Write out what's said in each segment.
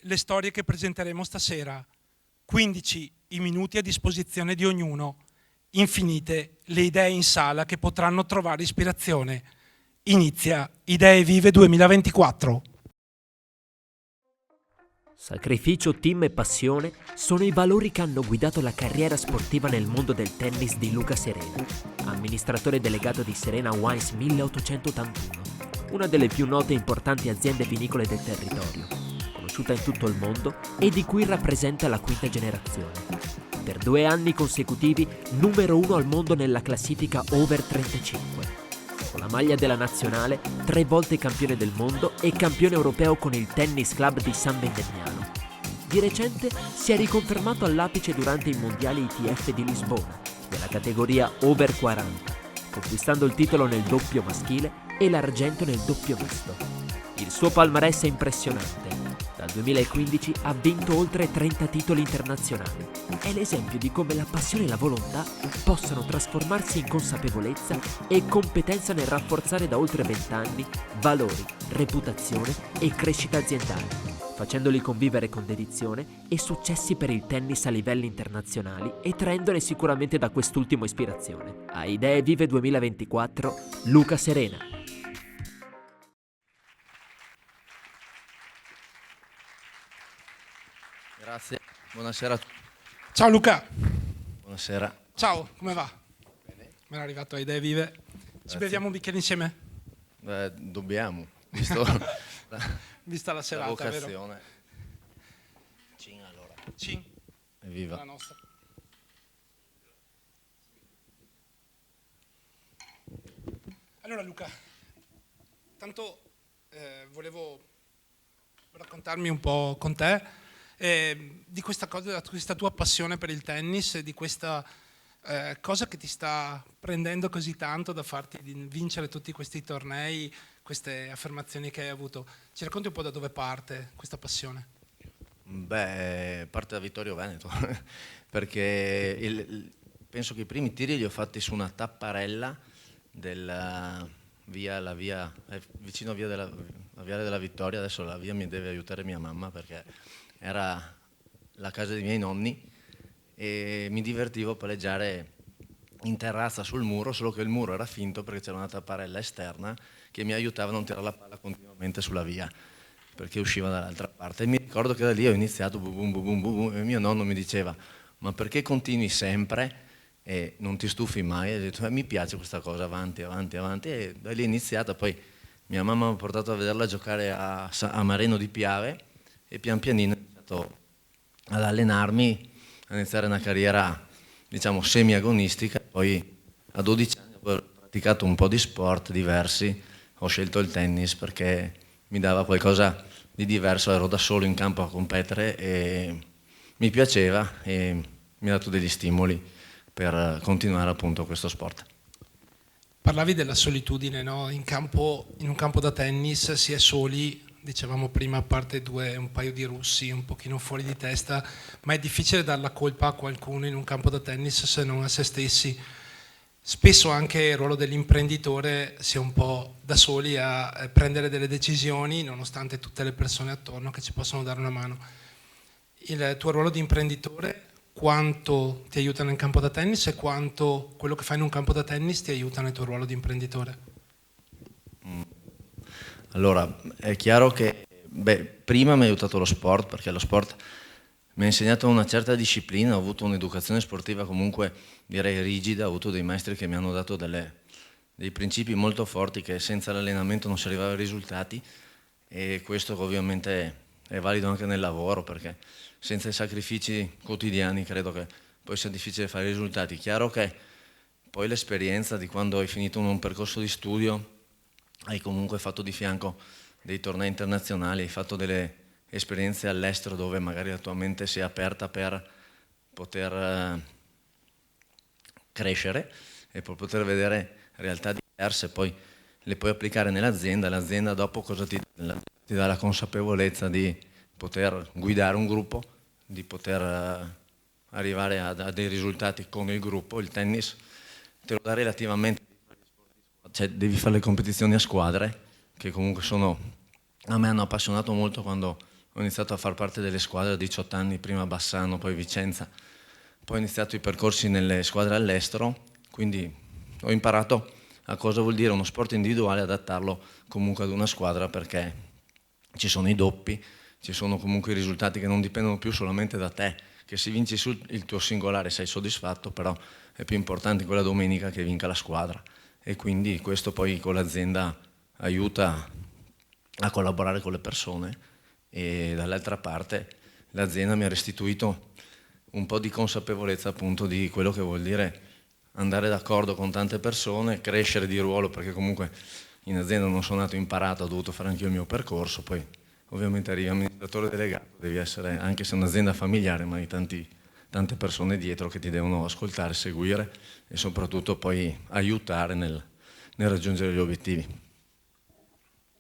le storie che presenteremo stasera. 15 i minuti a disposizione di ognuno. Infinite le idee in sala che potranno trovare ispirazione. Inizia Idee Vive 2024. Sacrificio, team e passione sono i valori che hanno guidato la carriera sportiva nel mondo del tennis di Luca Serena, amministratore delegato di Serena Wines 1881, una delle più note e importanti aziende vinicole del territorio, conosciuta in tutto il mondo e di cui rappresenta la quinta generazione. Per 2 anni consecutivi numero 1 al mondo nella classifica Over 35. Con la maglia della nazionale, 3 volte campione del mondo e campione europeo con il Tennis Club di San Vendemiano. Di recente si è riconfermato all'apice durante i mondiali ITF di Lisbona, nella categoria Over 40, conquistando il titolo nel doppio maschile e l'argento nel doppio misto. Il suo palmarès è impressionante. Dal 2015 ha vinto oltre 30 titoli internazionali. È l'esempio di come la passione e la volontà possano trasformarsi in consapevolezza e competenza nel rafforzare da oltre 20 anni valori, reputazione e crescita aziendale, facendoli convivere con dedizione e successi per il tennis a livelli internazionali e traendone sicuramente da quest'ultimo ispirazione. A Idee Vive 2024, Luca Serena. Grazie, buonasera a tutti. Ciao Luca. Buonasera. Ciao, come va? Bene. Ben arrivato a Idee Vive. Ci beviamo un bicchiere insieme? Dobbiamo, visto Vista la la serata, vero? vocazione. Cin allora. Cin, Evviva. la nostra. Allora Luca, tanto volevo raccontarmi un po' con te di questa cosa, di questa tua passione per il tennis, di questa cosa che ti sta prendendo così tanto da farti vincere tutti questi tornei, queste affermazioni che hai avuto. Ci racconti un po' da dove parte questa passione? Beh, parte da Vittorio Veneto, perché penso che i primi tiri li ho fatti su una tapparella della via, vicino a la Viale della Vittoria. Adesso la via mi deve aiutare mia mamma perché era la casa dei miei nonni e mi divertivo a palleggiare in terrazza sul muro, solo che il muro era finto perché c'era una tapparella esterna che mi aiutava a non tirare la palla continuamente sulla via perché usciva dall'altra parte. E mi ricordo che da lì ho iniziato bum, bum, bum, bum, e mio nonno mi diceva: ma perché continui sempre e non ti stufi mai? E ho detto: mi piace questa cosa, avanti, avanti, avanti. E da lì è iniziata. Poi mia mamma mi ha portato a vederla giocare a Mareno di Piave e pian pianino ho iniziato ad allenarmi, a iniziare una carriera, diciamo, semi-agonistica. Poi a 12 anni ho praticato un po' di sport diversi, ho scelto il tennis perché mi dava qualcosa di diverso, ero da solo in campo a competere e mi piaceva e mi ha dato degli stimoli per continuare appunto questo sport. Parlavi della solitudine, no? In un campo da tennis si è soli, dicevamo prima, a parte un paio di russi un pochino fuori di testa, ma è difficile dar la colpa a qualcuno in un campo da tennis se non a se stessi. Spesso anche il ruolo dell'imprenditore si è un po' da soli a prendere delle decisioni, nonostante tutte le persone attorno che ci possono dare una mano. Il tuo ruolo di imprenditore, quanto ti aiuta nel campo da tennis e quanto quello che fai in un campo da tennis ti aiuta nel tuo ruolo di imprenditore? Allora, è chiaro che prima mi ha aiutato lo sport, perché lo sport mi ha insegnato una certa disciplina, ho avuto un'educazione sportiva comunque direi rigida, ho avuto dei maestri che mi hanno dato dei principi molto forti che senza l'allenamento non si arrivava ai risultati, e questo ovviamente è valido anche nel lavoro, perché senza i sacrifici quotidiani credo che poi sia difficile fare i risultati. Chiaro che poi l'esperienza di quando hai finito un percorso di studio, hai comunque fatto di fianco dei tornei internazionali, hai fatto delle esperienze all'estero dove magari la tua mente si è aperta per poter crescere e per poter vedere realtà diverse, poi le puoi applicare nell'azienda. L'azienda dopo cosa ti dà? Ti dà la consapevolezza di poter guidare un gruppo, di poter arrivare a dei risultati con il gruppo. Il tennis te lo dà relativamente, cioè devi fare le competizioni a squadre, che comunque a me hanno appassionato molto quando ho iniziato a far parte delle squadre a 18 anni, prima Bassano, poi Vicenza, poi ho iniziato i percorsi nelle squadre all'estero, quindi ho imparato a cosa vuol dire uno sport individuale, adattarlo comunque ad una squadra, perché ci sono i doppi, ci sono comunque i risultati che non dipendono più solamente da te, che se vinci il tuo singolare sei soddisfatto, però è più importante quella domenica che vinca la squadra, e quindi questo poi con l'azienda aiuta a collaborare con le persone, e dall'altra parte l'azienda mi ha restituito un po' di consapevolezza appunto di quello che vuol dire andare d'accordo con tante persone, crescere di ruolo, perché comunque in azienda non sono nato imparato, ho dovuto fare anche io il mio percorso, poi ovviamente arrivi amministratore delegato, devi essere, anche se è un'azienda familiare, ma hai tante persone dietro che ti devono ascoltare, seguire e soprattutto poi aiutare nel raggiungere gli obiettivi.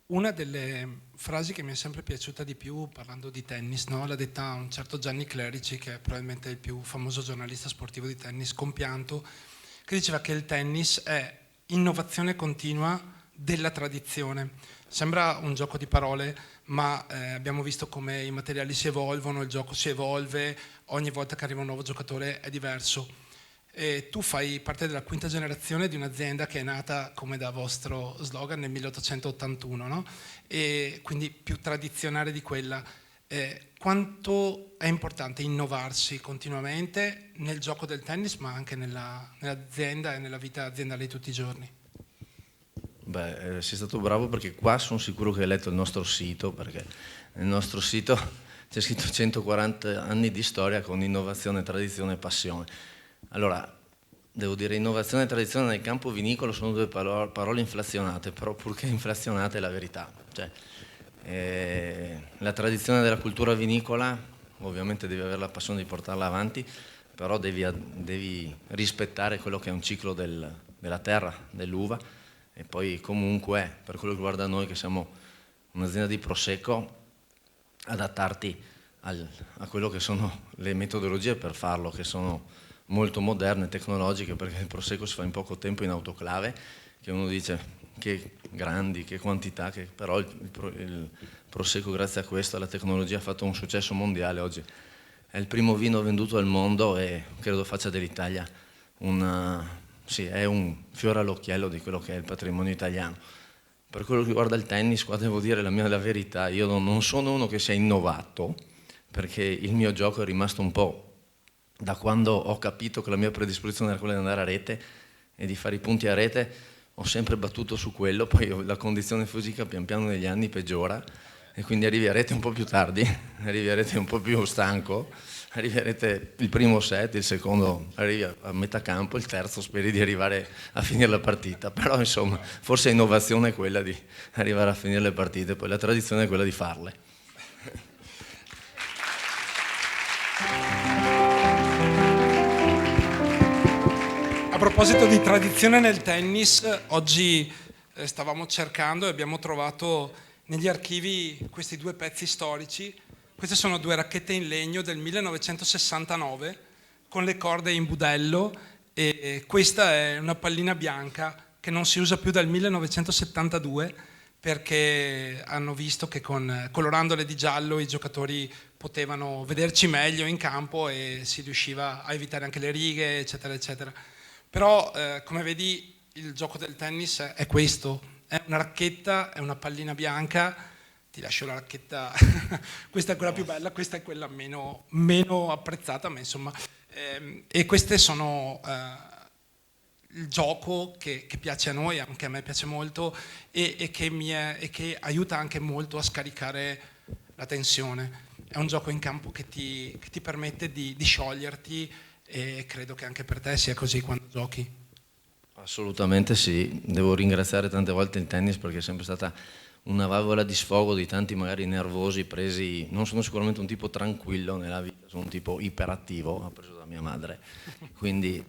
Una delle frasi che mi è sempre piaciuta di più parlando di tennis, no? L'ha detta un certo Gianni Clerici, che è probabilmente il più famoso giornalista sportivo di tennis, compianto, che diceva che il tennis è innovazione continua della tradizione. Sembra un gioco di parole, ma abbiamo visto come i materiali si evolvono, il gioco si evolve, ogni volta che arriva un nuovo giocatore è diverso. E tu fai parte della quinta generazione di un'azienda che è nata, come da vostro slogan, nel 1881, no? E quindi più tradizionale di quella. Quanto è importante innovarsi continuamente nel gioco del tennis, ma anche nell'azienda e nella vita aziendale di tutti i giorni? Beh, sei stato bravo, perché qua sono sicuro che hai letto il nostro sito, perché nel nostro sito c'è scritto 140 anni di storia con innovazione, tradizione e passione. Allora, devo dire, innovazione e tradizione nel campo vinicolo sono due parole inflazionate, però purché inflazionate è la verità. Cioè, la tradizione della cultura vinicola, ovviamente devi avere la passione di portarla avanti, però devi rispettare quello che è un ciclo della terra, dell'uva, e poi comunque, per quello che riguarda noi che siamo un'azienda di Prosecco, adattarti a quello che sono le metodologie per farlo, che sono molto moderne, tecnologiche, perché il Prosecco si fa in poco tempo in autoclave, che uno dice che grandi, che quantità, però il Prosecco, grazie a questo, alla tecnologia, ha fatto un successo mondiale. Oggi è il primo vino venduto al mondo e credo faccia dell'Italia è un fiore all'occhiello di quello che è il patrimonio italiano. Per quello che riguarda il tennis, qua devo dire la verità, io non sono uno che si è innovato, perché il mio gioco è rimasto un po', da quando ho capito che la mia predisposizione era quella di andare a rete e di fare i punti a rete, ho sempre battuto su quello, poi la condizione fisica pian piano negli anni peggiora e quindi arrivi a rete un po' più tardi, arrivi a rete un po' più stanco, arrivi a rete il primo set, il secondo arrivi a metà campo, il terzo speri di arrivare a finire la partita, però insomma forse l'innovazione è quella di arrivare a finire le partite, poi la tradizione è quella di farle. A proposito di tradizione nel tennis, oggi stavamo cercando e abbiamo trovato negli archivi questi due pezzi storici. Queste sono due racchette in legno del 1969 con le corde in budello, e questa è una pallina bianca che non si usa più dal 1972, perché hanno visto che colorandole di giallo i giocatori potevano vederci meglio in campo e si riusciva a evitare anche le righe, eccetera, eccetera. Però, come vedi, il gioco del tennis è questo, è una racchetta, è una pallina bianca, ti lascio la racchetta, questa è quella più bella, questa è quella meno apprezzata, ma insomma, e queste sono il gioco che piace a noi, anche a me piace molto, e che aiuta anche molto a scaricare la tensione. È un gioco in campo che ti permette di scioglierti, e credo che anche per te sia così quando giochi. Assolutamente sì, devo ringraziare tante volte il tennis, perché è sempre stata una valvola di sfogo di tanti magari nervosi presi. Non sono sicuramente un tipo tranquillo nella vita, sono un tipo iperattivo, ho preso da mia madre, quindi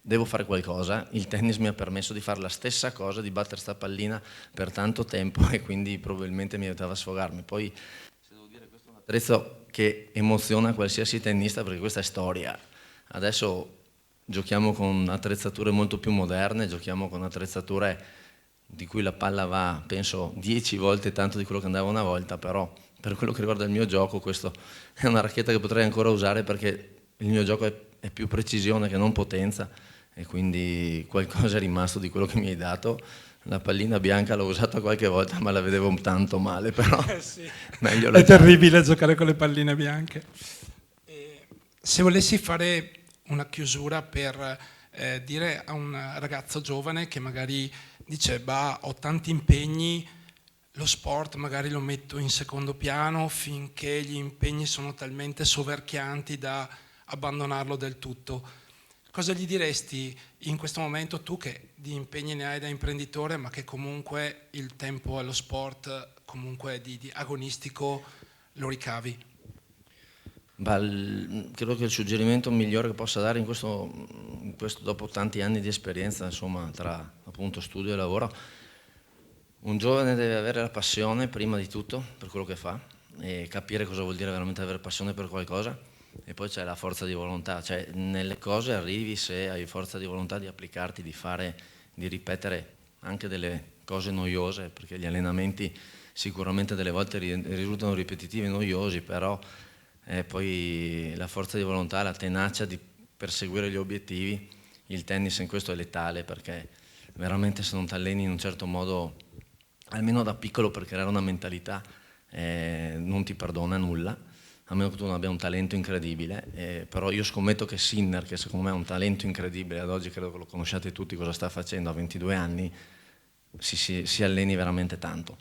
devo fare qualcosa. Il tennis mi ha permesso di fare la stessa cosa, di battere sta pallina per tanto tempo, e quindi probabilmente mi aiutava a sfogarmi. Poi, se devo dire, questo è un attrezzo che emoziona qualsiasi tennista, perché questa è storia. Adesso giochiamo con attrezzature molto più moderne, giochiamo con attrezzature di cui la palla va, penso, 10 volte tanto di quello che andava una volta, però per quello che riguarda il mio gioco, questa è una racchetta che potrei ancora usare, perché il mio gioco è più precisione che non potenza, e quindi qualcosa è rimasto di quello che mi hai dato. La pallina bianca l'ho usata qualche volta, ma la vedevo tanto male, però sì. meglio È terribile giocare con le palline bianche. Se volessi fare una chiusura per dire a un ragazzo giovane che magari dice bah, ho tanti impegni, lo sport magari lo metto in secondo piano finché gli impegni sono talmente soverchianti da abbandonarlo del tutto. Cosa gli diresti in questo momento, tu che di impegni ne hai da imprenditore, ma che comunque il tempo allo sport comunque di agonistico lo ricavi? Credo che il suggerimento migliore che possa dare in questo dopo tanti anni di esperienza, insomma, tra appunto studio e lavoro, un giovane deve avere la passione prima di tutto per quello che fa, e capire cosa vuol dire veramente avere passione per qualcosa, e poi c'è la forza di volontà, cioè nelle cose arrivi se hai forza di volontà di applicarti, di fare, di ripetere anche delle cose noiose, perché gli allenamenti sicuramente delle volte risultano ripetitivi e noiosi, però poi la forza di volontà, la tenacia di perseguire gli obiettivi. Il tennis in questo è letale, perché veramente se non ti alleni in un certo modo, almeno da piccolo, per creare una mentalità, non ti perdona nulla, a meno che tu non abbia un talento incredibile. Però io scommetto che Sinner, che secondo me ha un talento incredibile, ad oggi credo che lo conosciate tutti cosa sta facendo a 22 anni, si alleni veramente tanto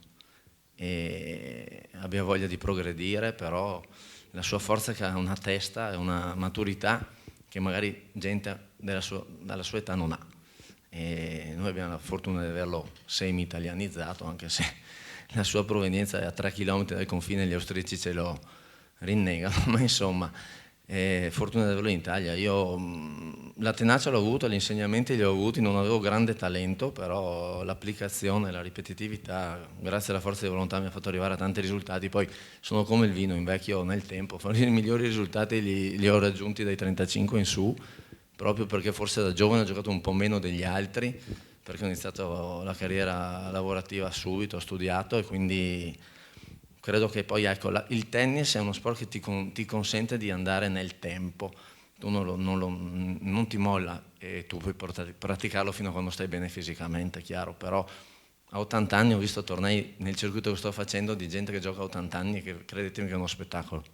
e abbia voglia di progredire, però la sua forza è che ha una testa e una maturità che magari gente dalla sua età non ha. E noi abbiamo la fortuna di averlo semi-italianizzato, anche se la sua provenienza è a 3 km dal confine, gli austriaci ce lo rinnegano, ma insomma, fortuna di averlo in Italia. Io la tenacia l'ho avuta, gli insegnamenti li ho avuti, non avevo grande talento, però l'applicazione, la ripetitività, grazie alla forza di volontà, mi ha fatto arrivare a tanti risultati. Poi sono come il vino, invecchio nel tempo, i migliori risultati li ho raggiunti dai 35 in su, proprio perché forse da giovane ho giocato un po' meno degli altri, perché ho iniziato la carriera lavorativa subito, ho studiato, e quindi credo che poi ecco, il tennis è uno sport che ti consente di andare nel tempo, tu non ti molla e tu puoi praticarlo fino a quando stai bene fisicamente, chiaro, però a 80 anni ho visto tornei nel circuito che sto facendo di gente che gioca a 80 anni e che credetemi che è uno spettacolo.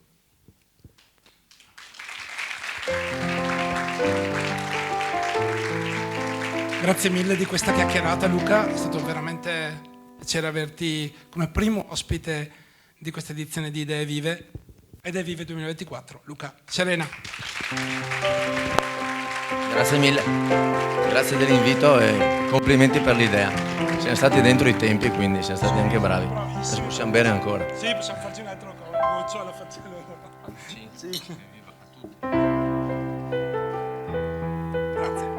Grazie mille di questa chiacchierata, Luca, è stato veramente un piacere averti come primo ospite di questa edizione di Idee Vive, Idee Vive 2024. Luca Serena. Grazie mille, grazie dell'invito e complimenti per l'idea. Siamo stati dentro i tempi, quindi siamo stati anche bravi. Adesso possiamo bere ancora. Sì, possiamo farci un altro goccio alla facciamo. Sì. Grazie.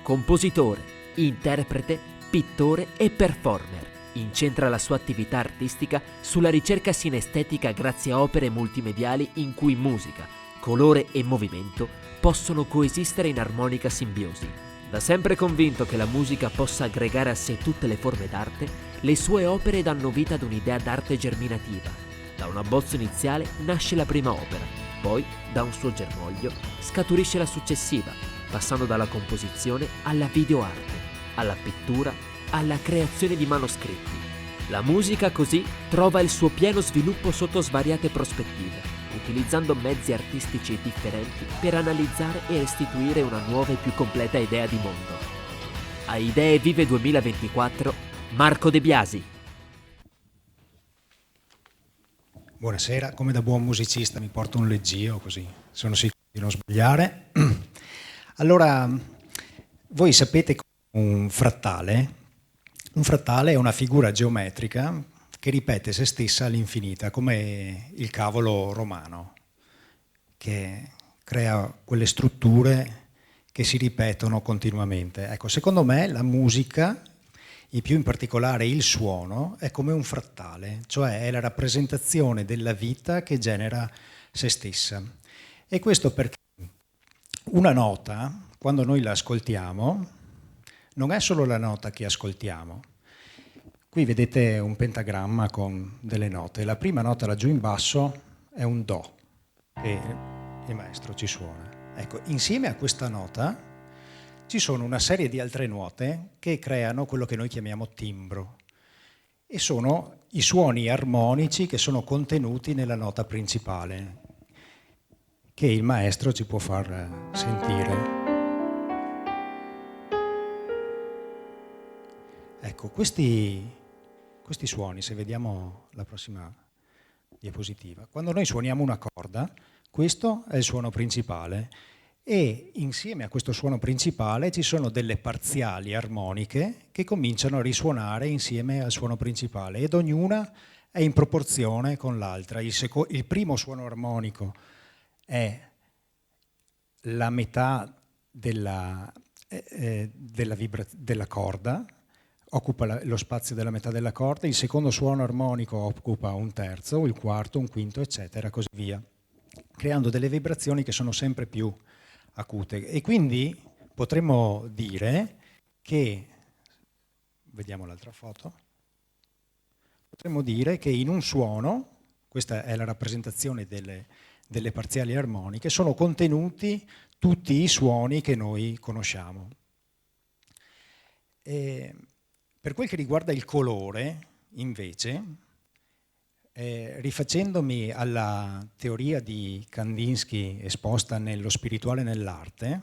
Compositore, interprete, pittore e performer. Incentra la sua attività artistica sulla ricerca sinestetica grazie a opere multimediali in cui musica, colore e movimento possono coesistere in armonica simbiosi. Da sempre convinto che la musica possa aggregare a sé tutte le forme d'arte, le sue opere danno vita ad un'idea d'arte germinativa. Da un abbozzo iniziale nasce la prima opera, poi da un suo germoglio scaturisce la successiva, passando dalla composizione alla videoarte, alla pittura, alla creazione di manoscritti. La musica così trova il suo pieno sviluppo sotto svariate prospettive, utilizzando mezzi artistici differenti per analizzare e restituire una nuova e più completa idea di mondo. A Idee Vive 2024, Marco De Biasi. Buonasera, come da buon musicista mi porto un leggio, così sono sicuro di non sbagliare. Allora, voi sapete un frattale è una figura geometrica che ripete se stessa all'infinita, come il cavolo romano, che crea quelle strutture che si ripetono continuamente. Ecco, secondo me la musica, e più in particolare il suono, è come un frattale, cioè è la rappresentazione della vita che genera se stessa. E questo perché una nota, quando noi la ascoltiamo, non è solo la nota che ascoltiamo. Qui vedete un pentagramma con delle note. La prima nota laggiù in basso è un Do, che il maestro ci suona. Ecco, insieme a questa nota ci sono una serie di altre note che creano quello che noi chiamiamo timbro, e sono i suoni armonici che sono contenuti nella nota principale, che il maestro ci può far sentire. Ecco, questi suoni, se vediamo la prossima diapositiva, quando noi suoniamo una corda, questo è il suono principale, e insieme a questo suono principale ci sono delle parziali armoniche che cominciano a risuonare insieme al suono principale, ed ognuna è in proporzione con l'altra. Il primo suono armonico è la metà della corda, occupa lo spazio della metà della corda, il secondo suono armonico occupa un terzo, il quarto, un quinto, eccetera, così via, creando delle vibrazioni che sono sempre più acute. E quindi potremmo dire che, vediamo l'altra foto, potremmo dire che in un suono, questa è la rappresentazione delle parziali armoniche, sono contenuti tutti i suoni che noi conosciamo. E per quel che riguarda il colore, invece, rifacendomi alla teoria di Kandinsky esposta nello spirituale nell'arte,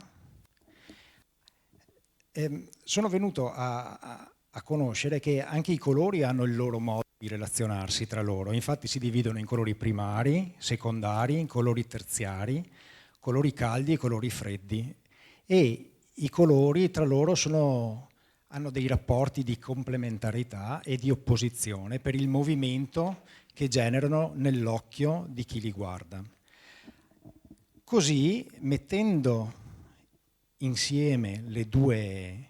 sono venuto a conoscere che anche i colori hanno il loro modo di relazionarsi tra loro. Infatti si dividono in colori primari, secondari, colori terziari, colori caldi e colori freddi, e i colori tra loro hanno dei rapporti di complementarietà e di opposizione per il movimento che generano nell'occhio di chi li guarda. Così, mettendo insieme le due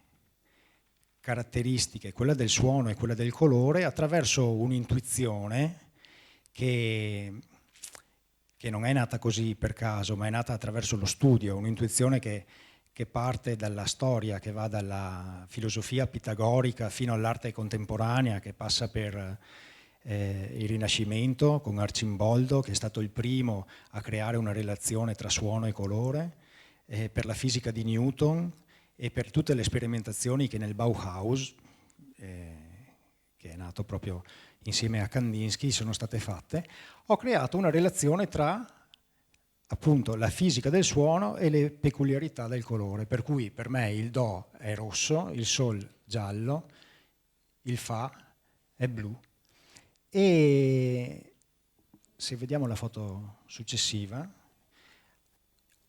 caratteristiche, quella del suono e quella del colore, attraverso un'intuizione che non è nata così per caso, ma è nata attraverso lo studio, un'intuizione che parte dalla storia, che va dalla filosofia pitagorica fino all'arte contemporanea, che passa per il Rinascimento con Arcimboldo, che è stato il primo a creare una relazione tra suono e colore, per la fisica di Newton e per tutte le sperimentazioni che nel Bauhaus, che è nato proprio insieme a Kandinsky, sono state fatte. Ho creato una relazione tra appunto la fisica del suono e le peculiarità del colore, per cui per me il Do è rosso, il Sol giallo, il Fa è blu. E se vediamo la foto successiva,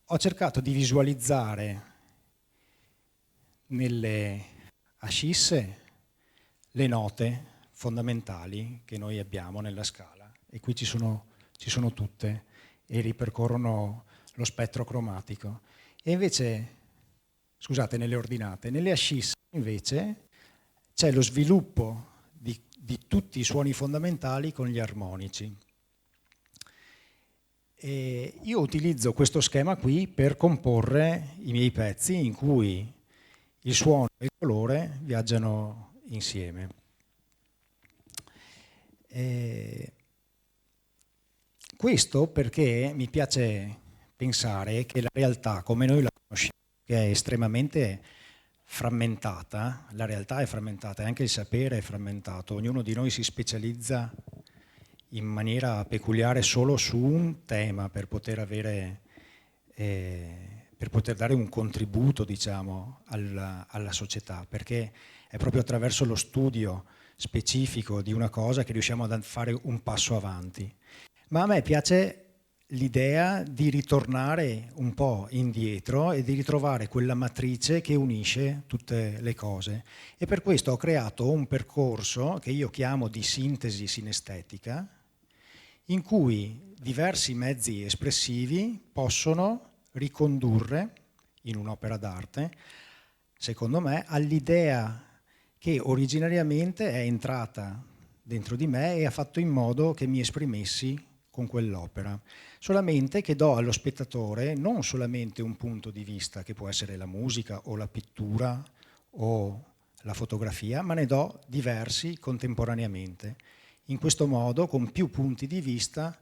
ho cercato di visualizzare nelle ascisse le note fondamentali che noi abbiamo nella scala, e qui ci sono tutte e ripercorrono lo spettro cromatico. E invece, scusate, nelle ordinate, nelle ascisse invece c'è lo sviluppo di tutti i suoni fondamentali con gli armonici. E io utilizzo questo schema qui per comporre i miei pezzi in cui il suono e il colore viaggiano insieme. Questo perché mi piace pensare che la realtà, come noi la conosciamo, che è estremamente frammentata, la realtà è frammentata e anche il sapere è frammentato, ognuno di noi si specializza in maniera peculiare solo su un tema per poter dare un contributo, diciamo, alla società, perché è proprio attraverso lo studio specifico di una cosa che riusciamo a fare un passo avanti. Ma a me piace l'idea di ritornare un po' indietro e di ritrovare quella matrice che unisce tutte le cose. E per questo ho creato un percorso che io chiamo di sintesi sinestetica, in cui diversi mezzi espressivi possono ricondurre in un'opera d'arte, secondo me, all'idea che originariamente è entrata dentro di me e ha fatto in modo che mi esprimessi con quell'opera, solamente che do allo spettatore non solamente un punto di vista che può essere la musica o la pittura o la fotografia, ma ne do diversi contemporaneamente. In questo modo, con più punti di vista,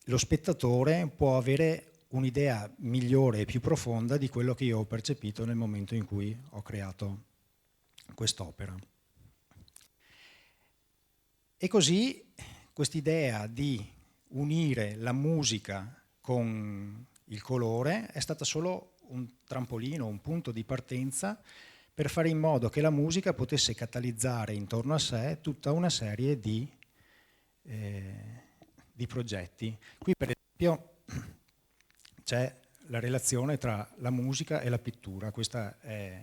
lo spettatore può avere un'idea migliore e più profonda di quello che io ho percepito nel momento in cui ho creato quest'opera. E così quest'idea di unire la musica con il colore è stata solo un trampolino, un punto di partenza per fare in modo che la musica potesse catalizzare intorno a sé tutta una serie di progetti. Qui per esempio c'è la relazione tra la musica e la pittura. Questo è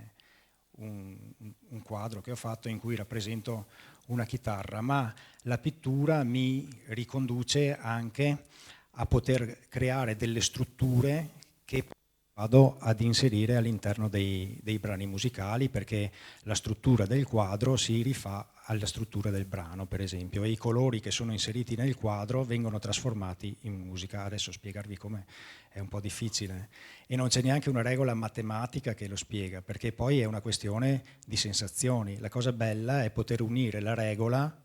un quadro che ho fatto in cui rappresento una chitarra, ma la pittura mi riconduce anche a poter creare delle strutture che vado ad inserire all'interno dei brani musicali, perché la struttura del quadro si rifà alla struttura del brano, per esempio, e i colori che sono inseriti nel quadro vengono trasformati in musica. Adesso spiegarvi come è un po' difficile e non c'è neanche una regola matematica che lo spiega, perché poi è una questione di sensazioni. La cosa bella è poter unire la regola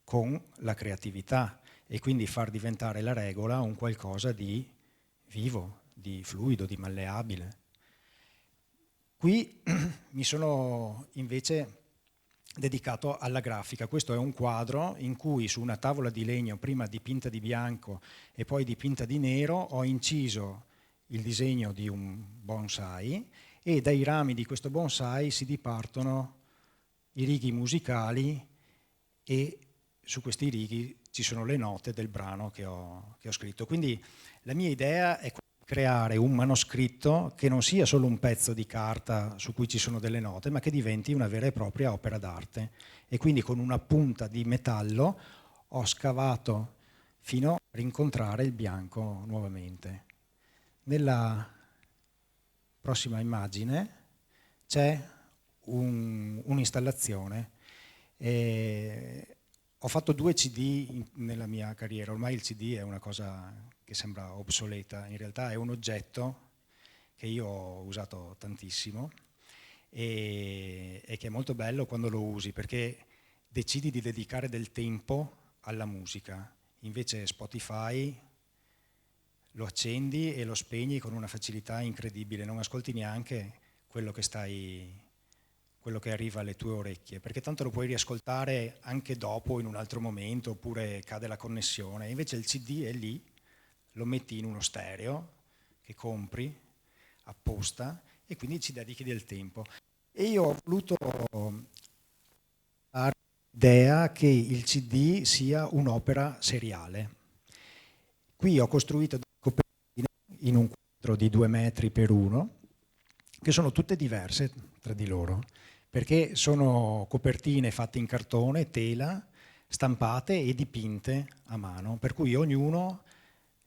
con la creatività e quindi far diventare la regola un qualcosa di vivo, di fluido, di malleabile. Qui mi sono invece dedicato alla grafica. Questo è un quadro in cui su una tavola di legno, prima dipinta di bianco e poi dipinta di nero, ho inciso il disegno di un bonsai e dai rami di questo bonsai si dipartono i righi musicali e su questi righi ci sono le note del brano che ho scritto. Quindi la mia idea è creare un manoscritto che non sia solo un pezzo di carta su cui ci sono delle note, ma che diventi una vera e propria opera d'arte. E quindi con una punta di metallo ho scavato fino a rincontrare il bianco nuovamente. Nella prossima immagine c'è un'installazione. Ho fatto 2 CD nella mia carriera, ormai il CD è una cosa che sembra obsoleta, in realtà è un oggetto che io ho usato tantissimo e che è molto bello quando lo usi, perché decidi di dedicare del tempo alla musica. Invece Spotify lo accendi e lo spegni con una facilità incredibile, non ascolti neanche quello che arriva alle tue orecchie, perché tanto lo puoi riascoltare anche dopo in un altro momento, oppure cade la connessione. Invece il CD è lì, lo metti in uno stereo che compri apposta e quindi ci dedichi del tempo. E io ho voluto dare l'idea che il CD sia un'opera seriale. Qui ho costruito delle copertine in un quadro di 2 metri per 1, che sono tutte diverse tra di loro, perché sono copertine fatte in cartone, tela, stampate e dipinte a mano, per cui ognuno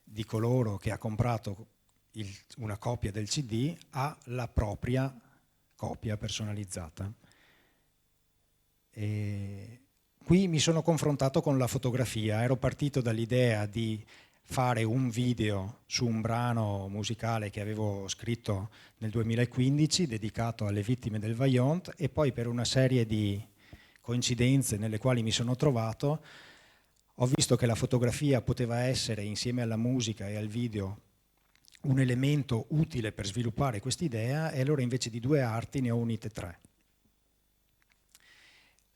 di coloro che ha comprato una copia del CD ha la propria copia personalizzata. E qui mi sono confrontato con la fotografia, ero partito dall'idea di fare un video su un brano musicale che avevo scritto nel 2015 dedicato alle vittime del Vajont, e poi per una serie di coincidenze nelle quali mi sono trovato ho visto che la fotografia poteva essere, insieme alla musica e al video, un elemento utile per sviluppare quest'idea, e allora invece di 2 arti ne ho unite 3.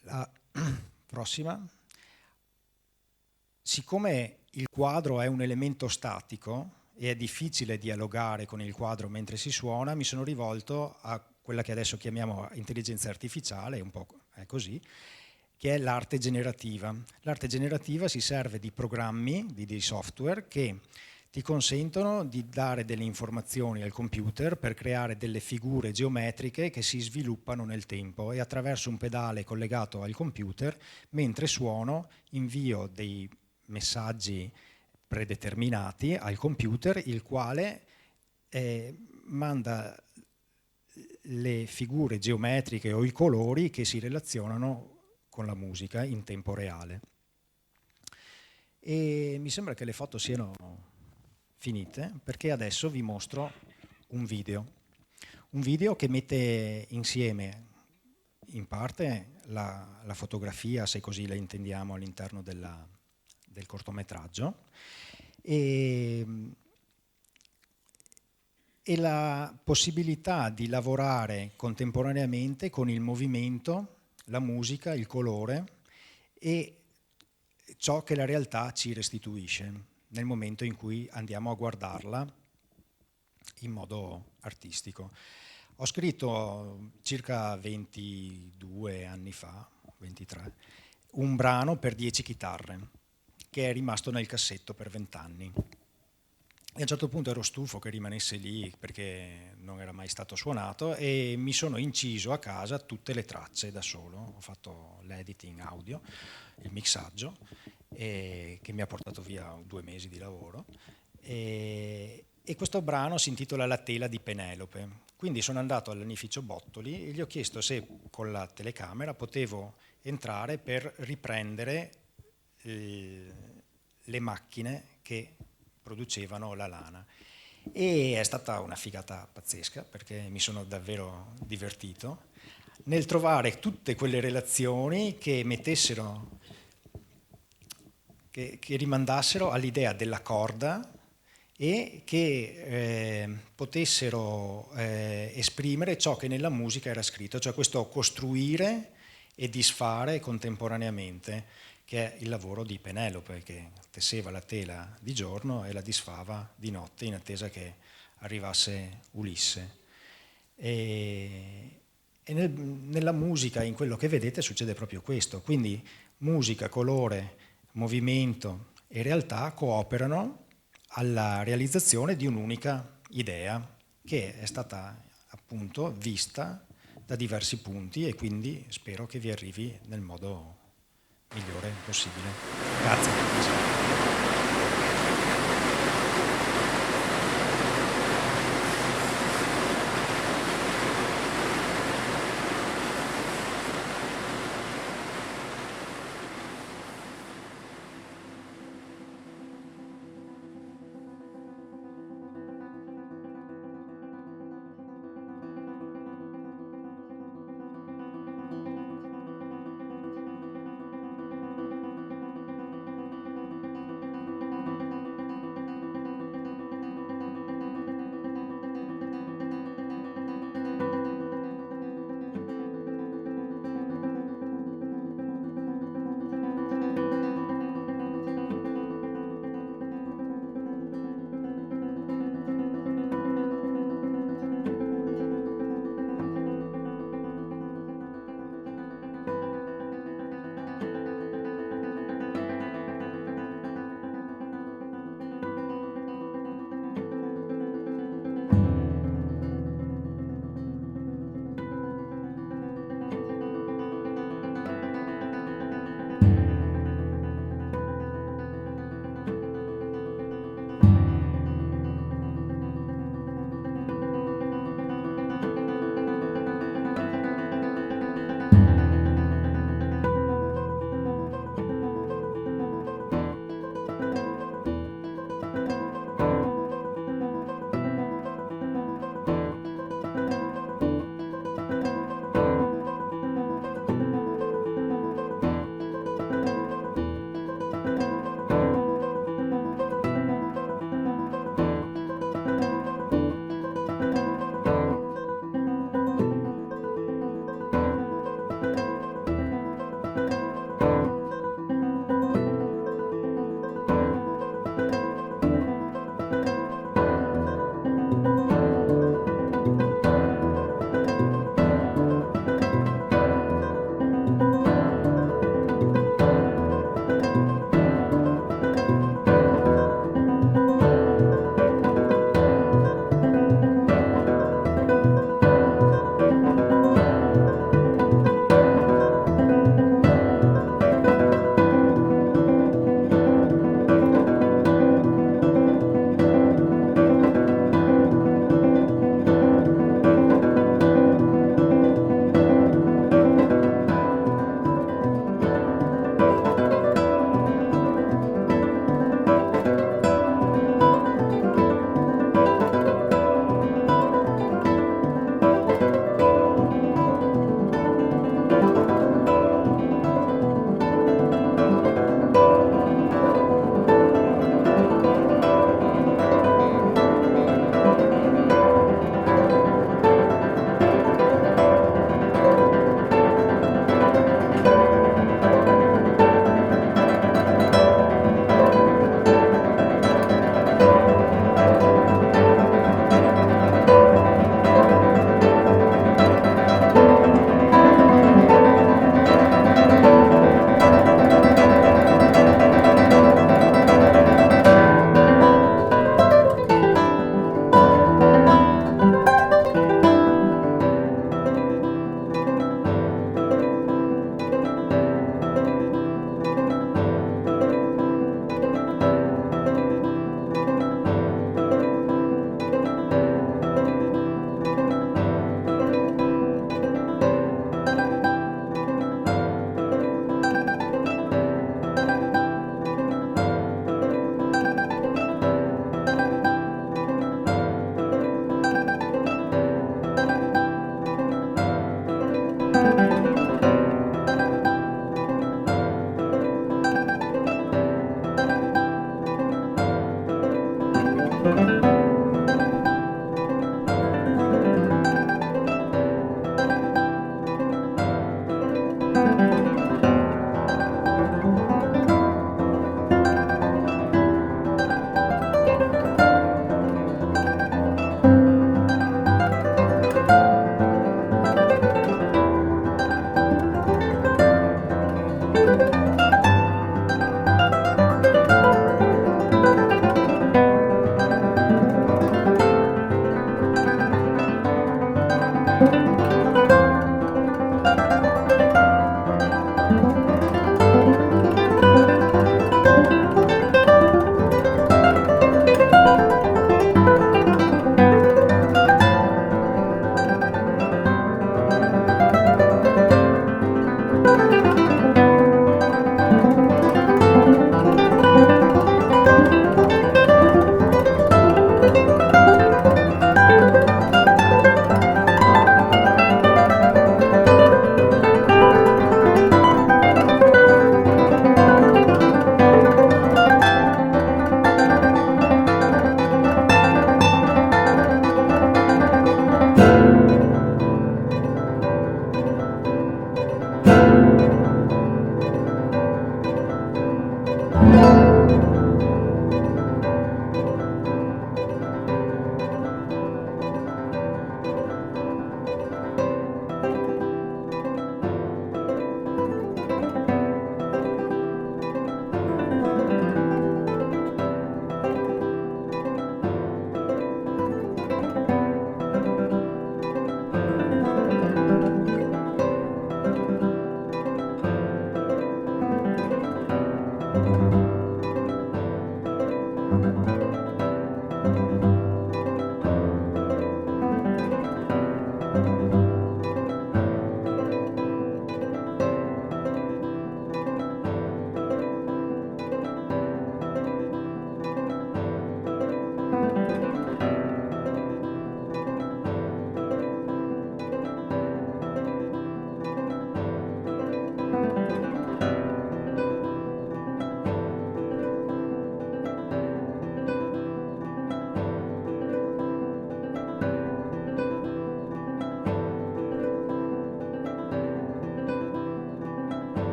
La prossima. Siccome il quadro è un elemento statico e è difficile dialogare con il quadro mentre si suona, mi sono rivolto a quella che adesso chiamiamo intelligenza artificiale, un po' è così, che è l'arte generativa. L'arte generativa si serve di programmi, di software che ti consentono di dare delle informazioni al computer per creare delle figure geometriche che si sviluppano nel tempo e attraverso un pedale collegato al computer, mentre suono, invio dei messaggi predeterminati al computer, il quale manda le figure geometriche o i colori che si relazionano con la musica in tempo reale. E mi sembra che le foto siano finite, perché adesso vi mostro un video che mette insieme in parte la fotografia, se così la intendiamo, all'interno del cortometraggio, e la possibilità di lavorare contemporaneamente con il movimento, la musica, il colore e ciò che la realtà ci restituisce nel momento in cui andiamo a guardarla in modo artistico. Ho scritto circa 22 anni fa, 23, un brano per 10 chitarre che è rimasto nel cassetto per 20 anni. E a un certo punto ero stufo che rimanesse lì perché non era mai stato suonato e mi sono inciso a casa tutte le tracce da solo. Ho fatto l'editing audio, il mixaggio, che mi ha portato via 2 mesi di lavoro. E questo brano si intitola La tela di Penelope. Quindi sono andato all'Anificio Bottoli e gli ho chiesto se con la telecamera potevo entrare per riprendere le macchine che producevano la lana. E è stata una figata pazzesca perché mi sono davvero divertito nel trovare tutte quelle relazioni che mettessero, che rimandassero all'idea della corda e che potessero esprimere ciò che nella musica era scritto, cioè questo costruire e disfare contemporaneamente, che è il lavoro di Penelope, che tesseva la tela di giorno e la disfava di notte in attesa che arrivasse Ulisse. E nella musica, in quello che vedete, succede proprio questo. Quindi musica, colore, movimento e realtà cooperano alla realizzazione di un'unica idea che è stata appunto vista da diversi punti e quindi spero che vi arrivi nel modo migliore possibile. Grazie.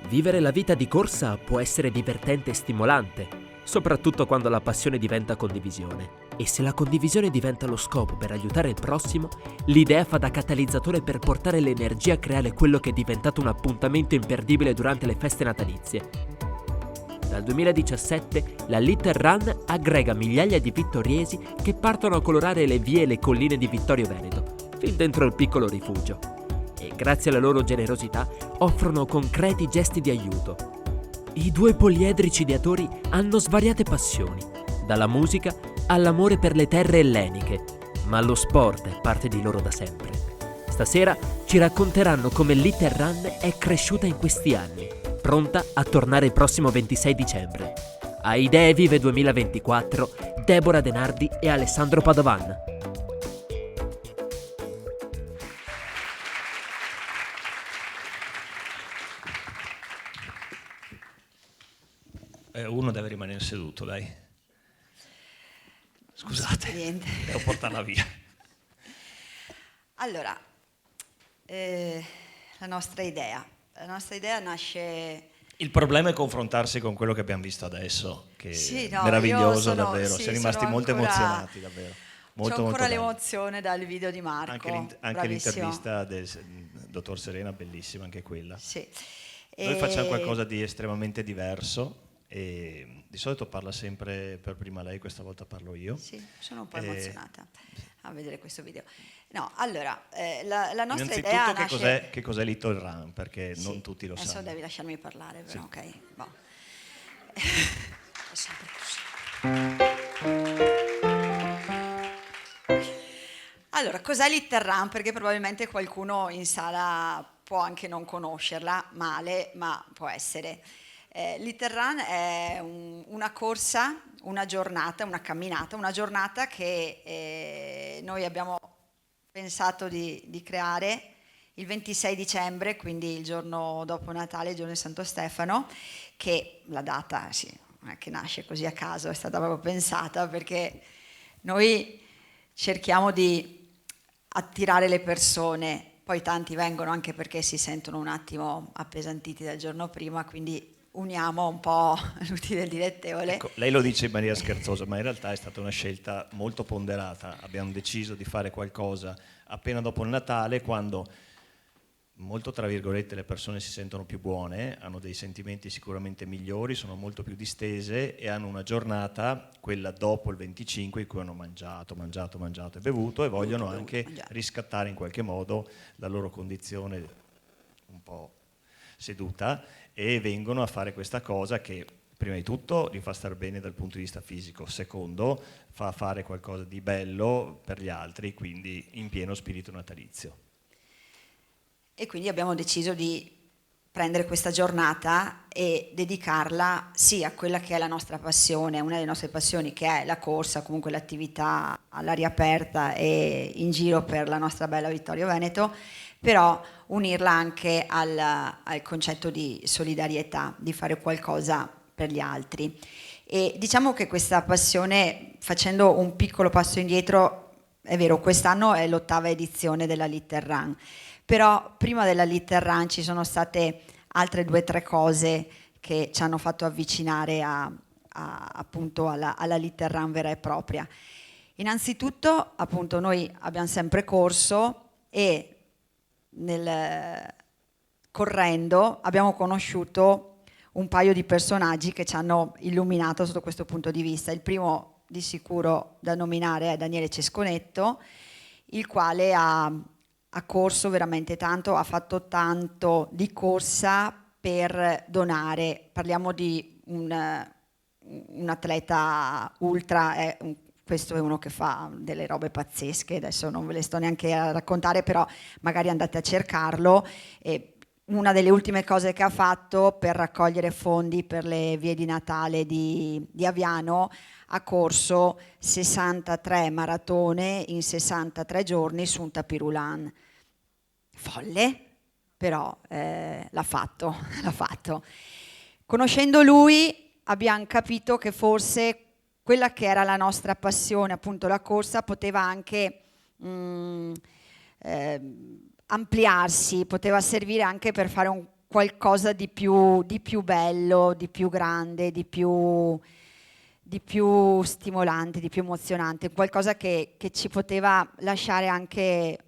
Vivere la vita di corsa può essere divertente e stimolante, soprattutto quando la passione diventa condivisione. E se la condivisione diventa lo scopo per aiutare il prossimo, l'idea fa da catalizzatore per portare l'energia a creare quello che è diventato un appuntamento imperdibile durante le feste natalizie. Dal 2017 la Little Run aggrega migliaia di vittoriesi che partono a colorare le vie e le colline di Vittorio Veneto, fin dentro il piccolo rifugio. E grazie alla loro generosità offrono concreti gesti di aiuto. I due poliedrici ideatori hanno svariate passioni, dalla musica all'amore per le terre elleniche, ma lo sport è parte di loro da sempre. Stasera ci racconteranno come Little Run è cresciuta in questi anni, pronta a tornare il prossimo 26 dicembre. A Idee Vive 2024, Deborah Denardi e Alessandro Padovan. Uno deve rimanere seduto, dai. Scusate, devo portarla via. Allora, la nostra idea nasce... Il problema è confrontarsi con quello che abbiamo visto adesso, che Sì, è no, meraviglioso, io sono- davvero. sì, Siamo rimasti sono molto ancora- emozionati, davvero. Molto, C'ho ancora molto bello. l'emozione dal video di Marco. Anche bravissimo. l'intervista del dottor Serena, bellissima anche quella. Sì. Noi E- facciamo qualcosa di estremamente diverso e di solito parla sempre per prima lei, questa volta parlo io. Sì, sono un po' E- emozionata a vedere questo video. No, allora, la nostra Innanzitutto idea che nasce... cos'è Little Run, perché Sì, non tutti lo adesso sanno. devi lasciarmi parlare, però, Sì. ok? Boh. È sempre così. Allora, cos'è Little Run? Perché probabilmente qualcuno in sala può anche non conoscerla male, ma può essere. Little Run è una corsa, una giornata, una camminata, una giornata che noi abbiamo pensato di creare il 26 dicembre, quindi il giorno dopo Natale, il giorno di Santo Stefano, che la data sì, non è che nasce così a caso, è stata proprio pensata perché noi cerchiamo di attirare le persone, poi tanti vengono anche perché si sentono un attimo appesantiti dal giorno prima, quindi uniamo un po' l'utile e il dilettevole. Ecco, lei lo dice in maniera scherzosa, ma in realtà è stata una scelta molto ponderata. Abbiamo deciso di fare qualcosa appena dopo il Natale, quando molto tra virgolette le persone si sentono più buone, hanno dei sentimenti sicuramente migliori, sono molto più distese e hanno una giornata, quella dopo il 25, in cui hanno mangiato e bevuto e vogliono anche riscattare in qualche modo la loro condizione un po' seduta e vengono a fare questa cosa che prima di tutto li fa star bene dal punto di vista fisico, secondo fa fare qualcosa di bello per gli altri, quindi in pieno spirito natalizio. E quindi abbiamo deciso di prendere questa giornata e dedicarla sì a quella che è la nostra passione, una delle nostre passioni che è la corsa, comunque l'attività all'aria aperta e in giro per la nostra bella Vittorio Veneto, però unirla anche al concetto di solidarietà, di fare qualcosa per gli altri. E diciamo che questa passione, facendo un piccolo passo indietro, è vero, quest'anno è l'8ª edizione della Little Run, però prima della Little Run ci sono state altre 2 o 3 cose che ci hanno fatto avvicinare appunto alla Little Run vera e propria. Innanzitutto, appunto, noi abbiamo sempre corso e correndo abbiamo conosciuto un paio di personaggi che ci hanno illuminato sotto questo punto di vista. Il primo di sicuro da nominare è Daniele Cesconetto, il quale ha corso veramente tanto, ha fatto tanto di corsa per donare. Parliamo di un atleta ultra, questo è uno che fa delle robe pazzesche, adesso non ve le sto neanche a raccontare, però magari andate a cercarlo. Una delle ultime cose che ha fatto per raccogliere fondi per le vie di Natale di Aviano, ha corso 63 maratone in 63 giorni su un tapirulan. Folle, però l'ha fatto. Conoscendo lui abbiamo capito che forse quella che era la nostra passione, appunto la corsa, poteva anche ampliarsi, poteva servire anche per fare qualcosa di più bello, di più grande, di più stimolante, di più emozionante, qualcosa che ci poteva lasciare anche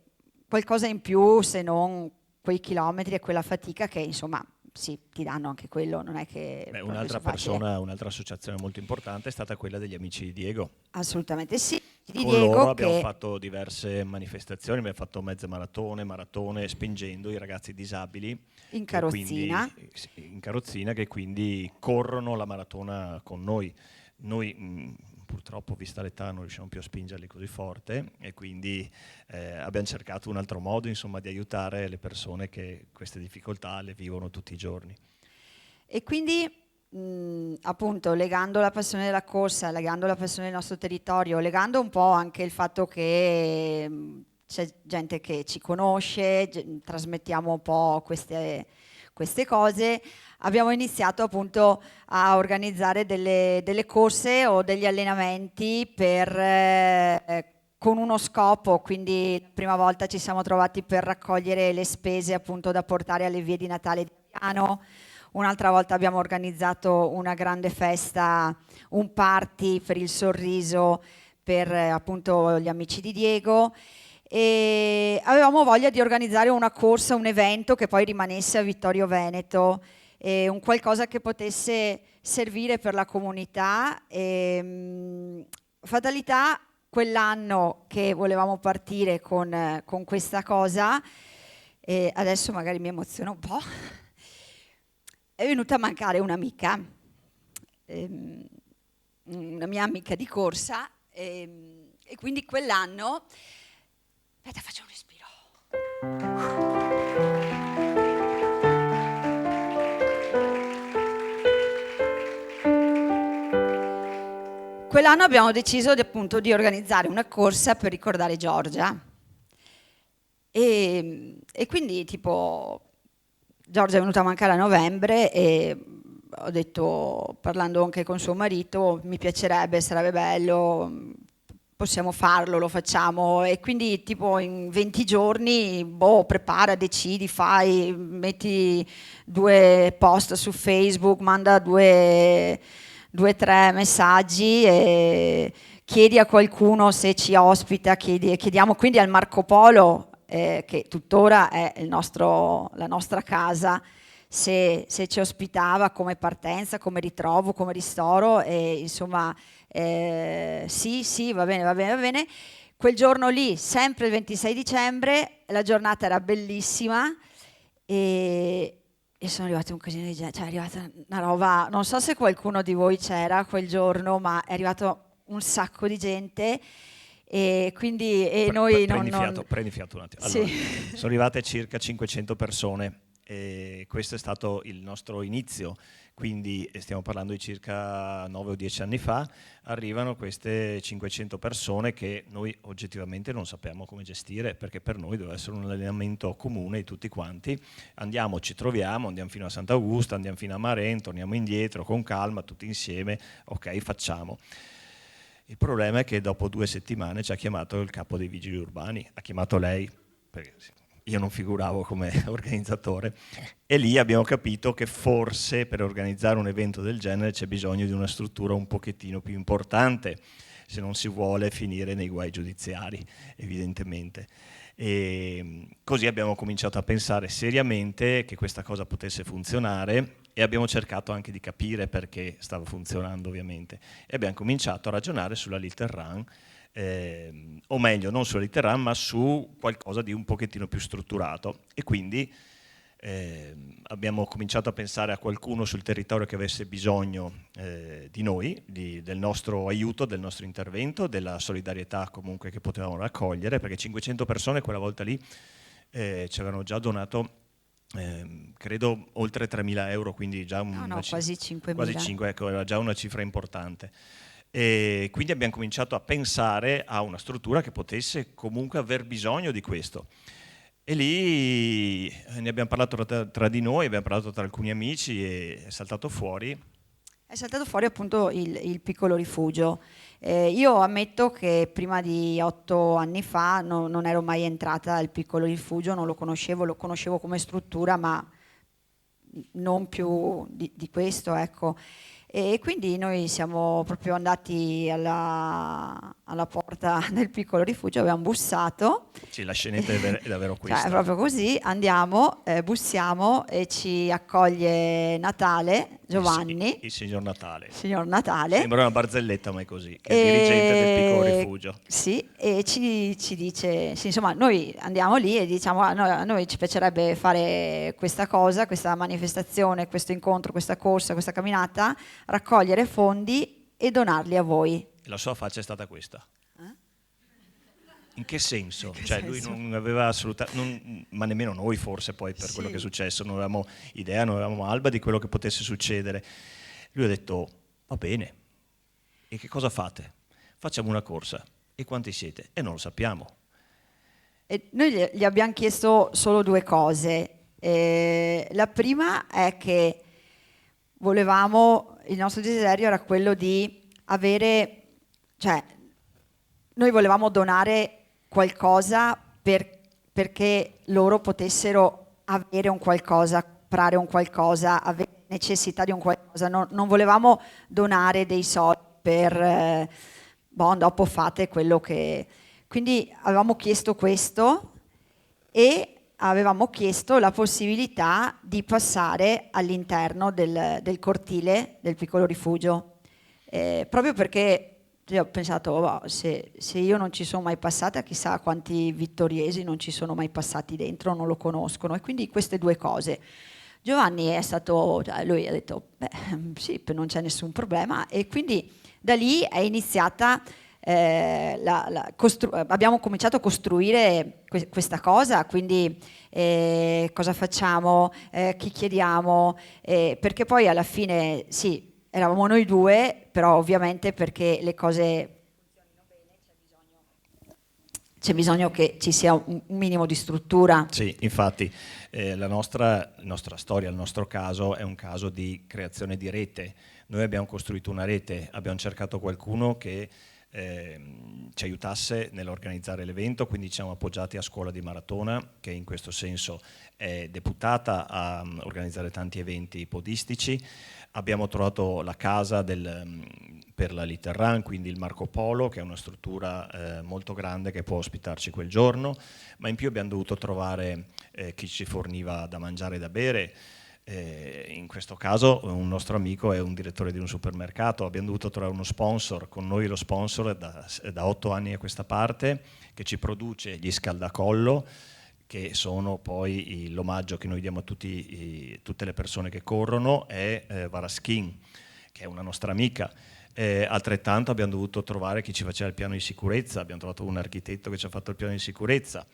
qualcosa in più, se non quei chilometri e quella fatica che insomma sì, ti danno anche quello, non è che... Un'altra persona, un'altra associazione molto importante è stata quella degli Amici di Diego. Assolutamente sì. Di Con Diego loro abbiamo fatto diverse manifestazioni, abbiamo fatto mezze maratone, spingendo i ragazzi disabili in carrozzina. In carrozzina, che quindi corrono la maratona con noi. Noi purtroppo, vista l'età, non riusciamo più a spingerli così forte e quindi abbiamo cercato un altro modo, insomma, di aiutare le persone che queste difficoltà le vivono tutti i giorni. E quindi appunto legando la passione della corsa, legando la passione del nostro territorio, legando un po' anche il fatto che c'è gente che ci conosce, trasmettiamo un po' queste cose, abbiamo iniziato appunto a organizzare delle corse o degli allenamenti con uno scopo, quindi la prima volta ci siamo trovati per raccogliere le spese appunto da portare alle vie di Natale di Milano. Un'altra volta abbiamo organizzato una grande festa, un party per il sorriso per appunto gli Amici di Diego, e avevamo voglia di organizzare una corsa, un evento che poi rimanesse a Vittorio Veneto, un qualcosa che potesse servire per la comunità. Fatalità, quell'anno che volevamo partire con questa cosa, e adesso magari mi emoziono un po', è venuta a mancare un'amica, una mia amica di corsa, e quindi quell'anno... Aspetta, faccio un respiro. Quell'anno abbiamo deciso appunto di organizzare una corsa per ricordare Giorgia. E quindi tipo... Giorgia è venuta a mancare a novembre e ho detto, parlando anche con suo marito, mi piacerebbe, sarebbe bello, possiamo farlo, lo facciamo. E quindi tipo in 20 giorni, prepara, decidi, fai, metti 2 post su Facebook, manda 2-3 messaggi e chiedi a qualcuno se ci ospita, chiediamo quindi al Marco Polo, che tuttora è la nostra casa, se ci ospitava come partenza, come ritrovo, come ristoro, e insomma sì, va bene. Quel giorno lì, sempre il 26 dicembre, la giornata era bellissima e sono arrivate un casino di gente, cioè è arrivata una roba, non so se qualcuno di voi c'era quel giorno, ma è arrivato un sacco di gente. E quindi noi prendi fiato un attimo. Allora, sì. Sono arrivate circa 500 persone e questo è stato il nostro inizio, quindi stiamo parlando di circa 9 o 10 anni fa. Arrivano queste 500 persone che noi oggettivamente non sappiamo come gestire, perché per noi deve essere un allenamento comune di tutti quanti. Andiamo, ci troviamo, andiamo fino a Sant'Augusta, andiamo fino a Maren, torniamo indietro con calma, tutti insieme, ok, facciamo. Il problema è che dopo 2 settimane ci ha chiamato il capo dei vigili urbani, ha chiamato lei, perché io non figuravo come organizzatore, e lì abbiamo capito che forse per organizzare un evento del genere c'è bisogno di una struttura un pochettino più importante, se non si vuole finire nei guai giudiziari, evidentemente. E così abbiamo cominciato a pensare seriamente che questa cosa potesse funzionare e abbiamo cercato anche di capire perché stava funzionando, ovviamente, e abbiamo cominciato a ragionare sulla Little Run, o meglio non sulla Little Run ma su qualcosa di un pochettino più strutturato, e quindi abbiamo cominciato a pensare a qualcuno sul territorio che avesse bisogno di noi, del nostro aiuto, del nostro intervento, della solidarietà comunque che potevamo raccogliere, perché 500 persone quella volta lì ci avevano già donato credo oltre 3.000 euro, quindi già quasi 5.000. Quasi 5, ecco, era già una cifra importante. E quindi abbiamo cominciato a pensare a una struttura che potesse comunque aver bisogno di questo. E lì ne abbiamo parlato tra di noi, abbiamo parlato tra alcuni amici e è saltato fuori. È saltato fuori appunto il piccolo rifugio. Io ammetto che prima di 8 anni fa non ero mai entrata al piccolo rifugio, non lo conoscevo come struttura, ma non più di questo, ecco. E quindi noi siamo proprio andati alla porta del piccolo rifugio, abbiamo bussato. Sì, la scenetta è davvero questa. Cioè, proprio così, andiamo, bussiamo e ci accoglie Natale, Giovanni. Il signor Natale. Signor Natale. Sembra una barzelletta, ma è così, che è il dirigente del piccolo rifugio. Sì, e ci dice, sì, insomma, noi andiamo lì e diciamo, a noi ci piacerebbe fare questa cosa, questa manifestazione, questo incontro, questa corsa, questa camminata, raccogliere fondi e donarli a voi. E la sua faccia è stata questa. In che senso? In che cioè senso? lui non aveva assolutamente, ma nemmeno noi forse poi per quello che è successo, non avevamo idea, non avevamo alba di quello che potesse succedere. Lui ha detto, va bene, e che cosa fate? Facciamo una corsa. E quanti siete? E non lo sappiamo. E noi gli abbiamo chiesto solo due cose. La prima è che il nostro desiderio era quello di avere, cioè noi volevamo donare qualcosa perché loro potessero avere un qualcosa, comprare un qualcosa, avere necessità di un qualcosa. Non volevamo donare dei soldi per, dopo fate quello che... Quindi avevamo chiesto questo e avevamo chiesto la possibilità di passare all'interno del cortile del piccolo rifugio, proprio perché io ho pensato, se io non ci sono mai passata, chissà quanti vittoriesi non ci sono mai passati dentro, non lo conoscono, e quindi queste due cose. Giovanni è stato, lui ha detto, sì, non c'è nessun problema, e quindi da lì è iniziata, abbiamo cominciato a costruire questa cosa, quindi cosa facciamo, chi chiediamo, perché poi alla fine sì, eravamo noi due, però ovviamente perché le cose funzionino bene c'è bisogno che ci sia un minimo di struttura. Sì, infatti la nostra storia, il nostro caso è un caso di creazione di rete. Noi abbiamo costruito una rete, abbiamo cercato qualcuno che ci aiutasse nell'organizzare l'evento, quindi ci siamo appoggiati a Scuola di Maratona, che in questo senso è deputata a organizzare tanti eventi podistici. Abbiamo trovato la casa per la Little Run, quindi il Marco Polo, che è una struttura molto grande che può ospitarci quel giorno, ma in più abbiamo dovuto trovare chi ci forniva da mangiare e da bere. In questo caso un nostro amico è un direttore di un supermercato, abbiamo dovuto trovare uno sponsor, con noi lo sponsor da 8 anni a questa parte, che ci produce gli scaldacollo, che sono poi l'omaggio che noi diamo a tutte le persone che corrono, è Varaskin, che è una nostra amica. Altrettanto abbiamo dovuto trovare chi ci faceva il piano di sicurezza, abbiamo trovato un architetto che ci ha fatto il piano di sicurezza.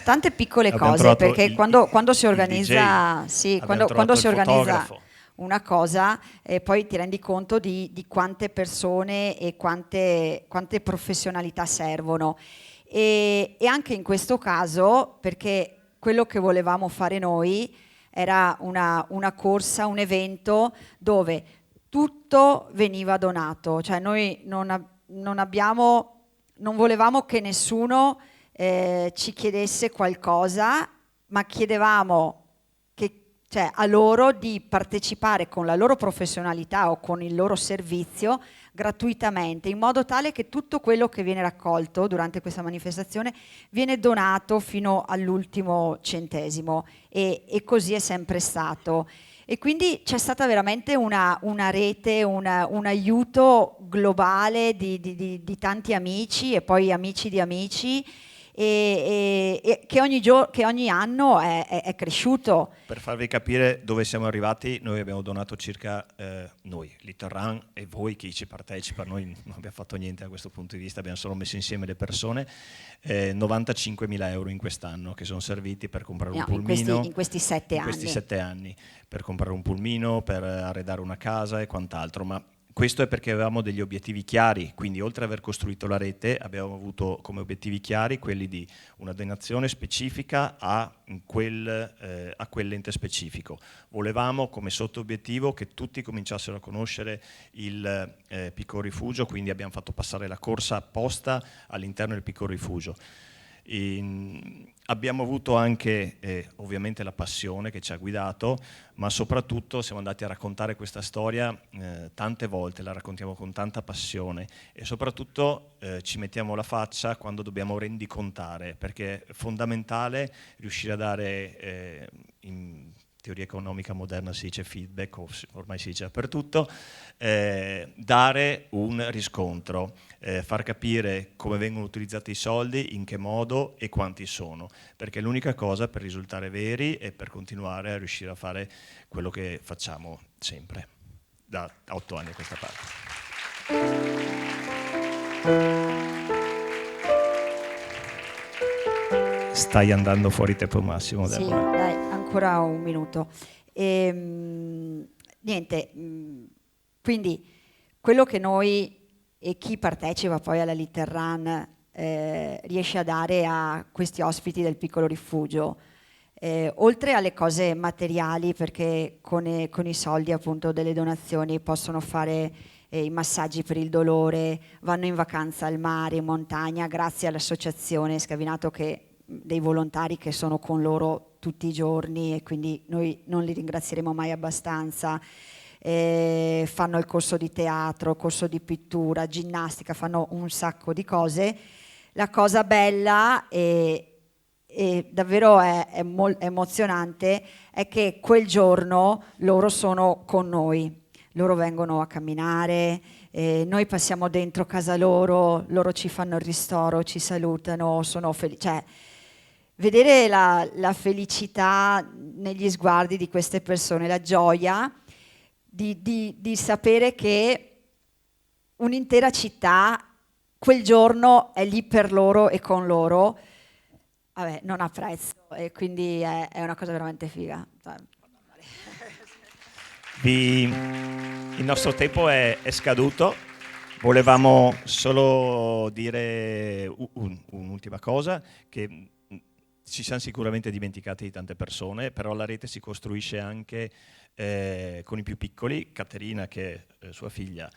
Tante piccole cose, perché quando si organizza, quando si organizza una cosa, poi ti rendi conto di quante persone e quante professionalità servono. E anche in questo caso, perché quello che volevamo fare noi era una corsa, un evento dove tutto veniva donato, cioè noi non volevamo che nessuno ci chiedesse qualcosa, ma chiedevamo a loro di partecipare con la loro professionalità o con il loro servizio gratuitamente, in modo tale che tutto quello che viene raccolto durante questa manifestazione viene donato fino all'ultimo centesimo, e così è sempre stato. E quindi c'è stata veramente una rete, un aiuto globale di tanti amici e poi amici di amici, e che ogni anno è cresciuto. Per farvi capire dove siamo arrivati, noi abbiamo donato circa, noi, Little Run e voi, chi ci partecipa, noi non abbiamo fatto niente da questo punto di vista, abbiamo solo messo insieme le persone, 95.000 euro in quest'anno, che sono serviti per comprare un pulmino. In questi 7 anni. In questi 7 anni, per comprare un pulmino, per arredare una casa e quant'altro, ma questo è perché avevamo degli obiettivi chiari, quindi oltre ad aver costruito la rete abbiamo avuto come obiettivi chiari quelli di una donazione specifica a quell'ente specifico. Volevamo come sotto-obiettivo che tutti cominciassero a conoscere il piccolo rifugio, quindi abbiamo fatto passare la corsa apposta all'interno del piccolo rifugio. Abbiamo avuto anche ovviamente la passione che ci ha guidato, ma soprattutto siamo andati a raccontare questa storia tante volte, la raccontiamo con tanta passione e soprattutto ci mettiamo la faccia quando dobbiamo rendicontare, perché è fondamentale riuscire a dare, in teoria economica moderna si dice feedback, ormai si dice dappertutto, dare un riscontro, far capire come vengono utilizzati i soldi, in che modo e quanti sono, perché è l'unica cosa per risultare veri e per continuare a riuscire a fare quello che facciamo sempre, da 8 anni a questa parte. Stai andando fuori tempo massimo, Sì, Deborah. dai, ancora un minuto. Niente, quindi quello che noi e chi partecipa poi alla Little Run riesce a dare a questi ospiti del piccolo rifugio, oltre alle cose materiali, perché con i soldi appunto delle donazioni possono fare i massaggi per il dolore, vanno in vacanza al mare, in montagna, grazie all'associazione Scavinato, dei volontari che sono con loro tutti i giorni e quindi noi non li ringrazieremo mai abbastanza. Fanno il corso di teatro, corso di pittura, ginnastica, fanno un sacco di cose. La cosa bella e davvero è emozionante è che quel giorno loro sono con noi, loro vengono a camminare, noi passiamo dentro casa loro, loro ci fanno il ristoro, ci salutano, sono felici. Cioè, vedere la felicità negli sguardi di queste persone, la gioia di sapere che un'intera città quel giorno è lì per loro e con loro, vabbè, non ha prezzo e quindi è una cosa veramente figa. Il nostro tempo è scaduto, volevamo solo dire un'ultima cosa, che ci siamo sicuramente dimenticati di tante persone, però la rete si costruisce anche con i più piccoli. Caterina, che è sua figlia,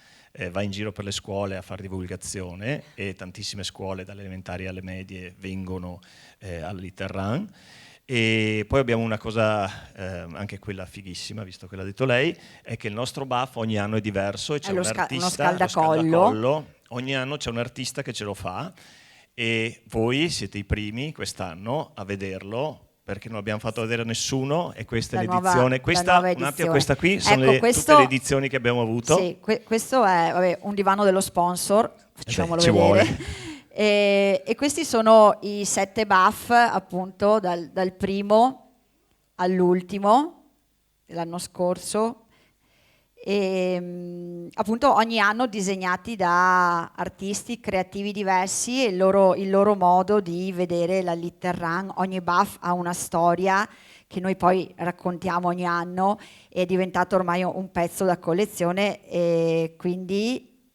va in giro per le scuole a fare divulgazione e tantissime scuole dalle elementari alle medie vengono alla Little Run. E poi abbiamo una cosa, anche quella fighissima, visto che l'ha detto lei, è che il nostro BAF ogni anno è diverso e c'è un artista, uno scaldacollo. Ogni anno c'è un artista che ce lo fa e voi siete i primi quest'anno a vederlo, perché non abbiamo fatto vedere a nessuno e questa è l'edizione. Questa qui sono ecco, tutte le edizioni che abbiamo avuto. Sì, questo è un divano dello sponsor, facciamolo ci vedere. vuole. E questi sono i 7 buff, appunto, dal primo all'ultimo dell'anno scorso. E, appunto, ogni anno disegnati da artisti creativi diversi e il loro modo di vedere la Little Run. Ogni buff ha una storia che noi poi raccontiamo ogni anno, è diventato ormai un pezzo da collezione e quindi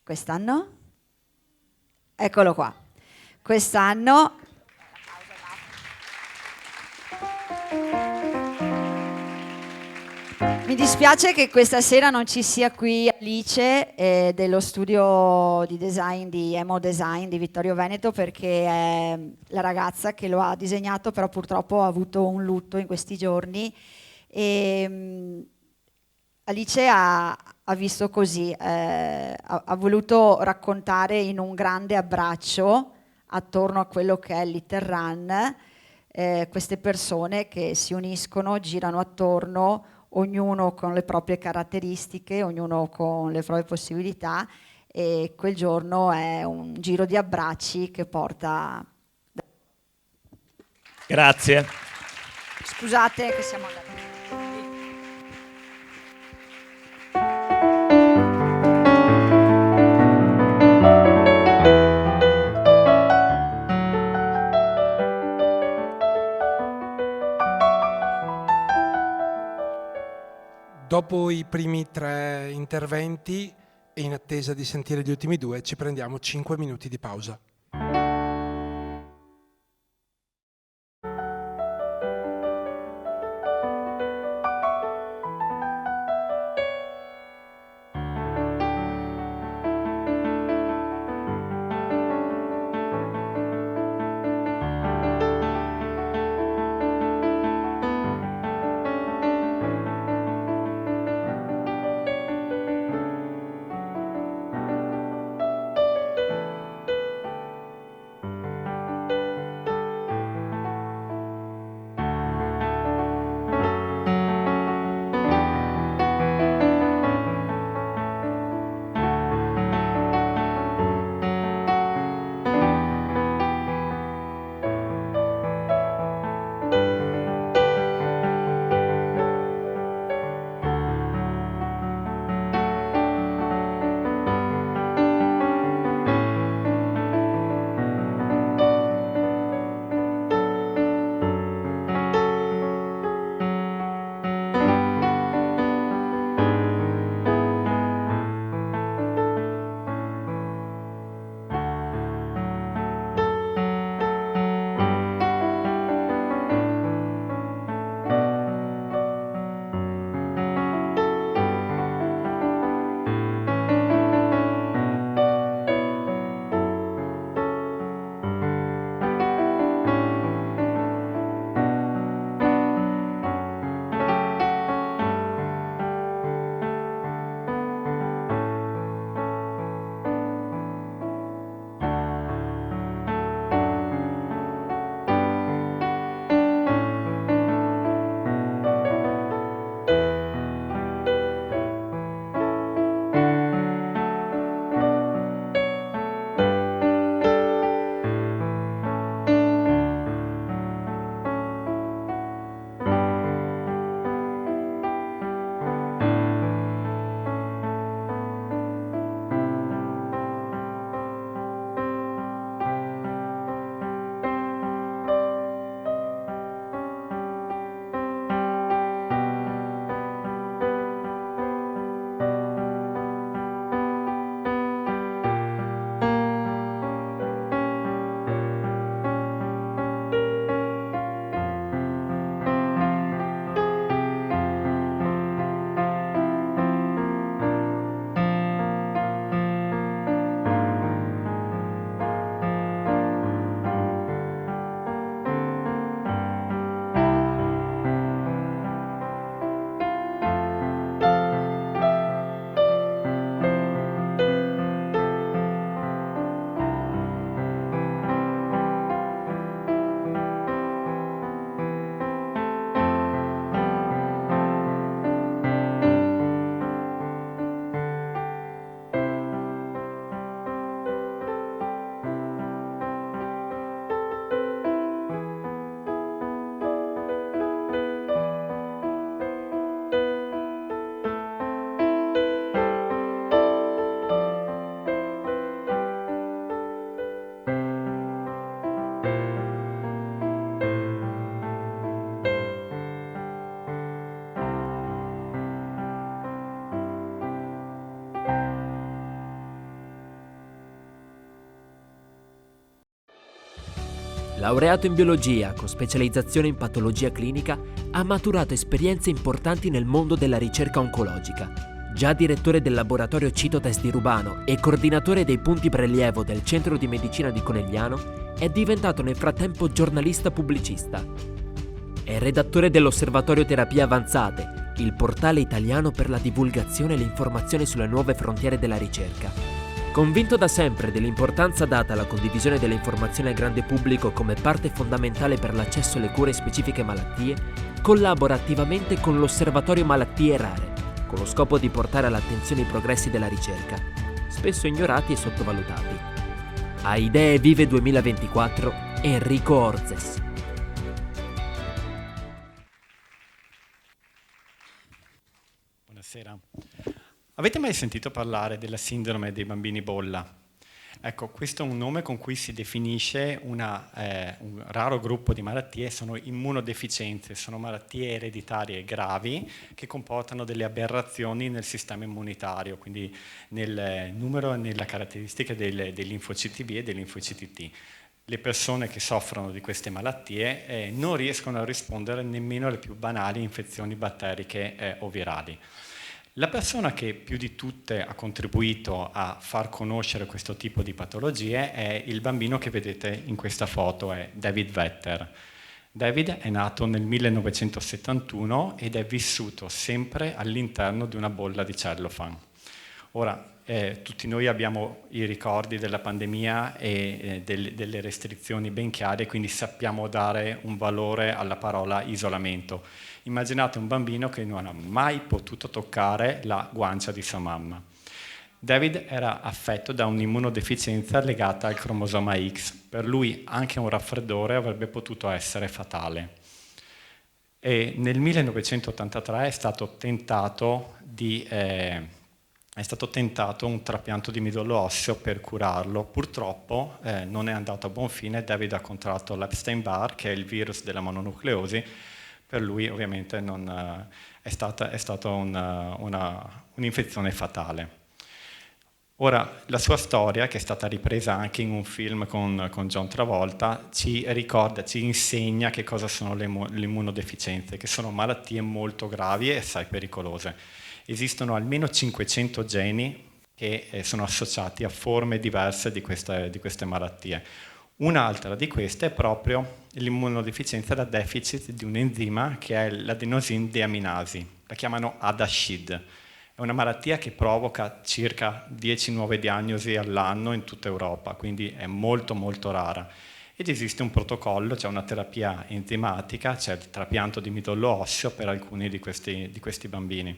quest'anno? Eccolo qua. Quest'anno mi dispiace che questa sera non ci sia qui Alice dello studio di design di Emo Design di Vittorio Veneto, perché è la ragazza che lo ha disegnato, però purtroppo ha avuto un lutto in questi giorni. E, Alice ha visto così, ha voluto raccontare in un grande abbraccio attorno a quello che è Little Run, queste persone che si uniscono, girano attorno, ognuno con le proprie caratteristiche, ognuno con le proprie possibilità, e quel giorno è un giro di abbracci che porta... Grazie. Scusate che siamo andati. Dopo i primi 3 interventi e in attesa di sentire gli ultimi 2, ci prendiamo 5 minuti di pausa. Laureato in biologia con specializzazione in patologia clinica, ha maturato esperienze importanti nel mondo della ricerca oncologica. Già direttore del laboratorio Citotest di Rubano e coordinatore dei punti prelievo del Centro di Medicina di Conegliano, è diventato nel frattempo giornalista pubblicista. È redattore dell'Osservatorio Terapie Avanzate, il portale italiano per la divulgazione e l'informazione sulle nuove frontiere della ricerca. Convinto da sempre dell'importanza data alla condivisione delle informazioni al grande pubblico come parte fondamentale per l'accesso alle cure specifiche malattie, collabora attivamente con l'Osservatorio Malattie Rare, con lo scopo di portare all'attenzione i progressi della ricerca, spesso ignorati e sottovalutati. A Idee Vive 2024, Enrico Orzes. Buonasera. Avete mai sentito parlare della sindrome dei bambini bolla? Ecco, questo è un nome con cui si definisce un raro gruppo di malattie, sono immunodeficienze, sono malattie ereditarie gravi che comportano delle aberrazioni nel sistema immunitario, quindi nel numero e nella caratteristica dei linfociti B e dei linfociti T. Le persone che soffrono di queste malattie non riescono a rispondere nemmeno alle più banali infezioni batteriche o virali. La persona che più di tutte ha contribuito a far conoscere questo tipo di patologie è il bambino che vedete in questa foto, è David Vetter. David è nato nel 1971 ed è vissuto sempre all'interno di una bolla di cellophane. Ora, tutti noi abbiamo i ricordi della pandemia e delle restrizioni ben chiare, quindi sappiamo dare un valore alla parola isolamento. Immaginate un bambino che non ha mai potuto toccare la guancia di sua mamma. David era affetto da un'immunodeficienza legata al cromosoma X. Per lui anche un raffreddore avrebbe potuto essere fatale. E nel 1983 è stato tentato un trapianto di midollo osseo per curarlo. Purtroppo non è andato a buon fine. David ha contratto l'Epstein-Barr, che è il virus della mononucleosi. Per lui ovviamente è stata un'infezione fatale. Ora, la sua storia, che è stata ripresa anche in un film con John Travolta, ci insegna che cosa sono le immunodeficienze, che sono malattie molto gravi e assai pericolose. Esistono almeno 500 geni che sono associati a forme diverse di queste malattie. Un'altra di queste è proprio l'immunodeficienza da deficit di un enzima che è l'adenosin deaminasi, la chiamano ADASHID. È una malattia che provoca circa 10 nuove diagnosi all'anno in tutta Europa, quindi è molto molto rara. Ed esiste un protocollo, c'è una terapia enzimatica, c'è il trapianto di midollo osseo per alcuni di questi bambini.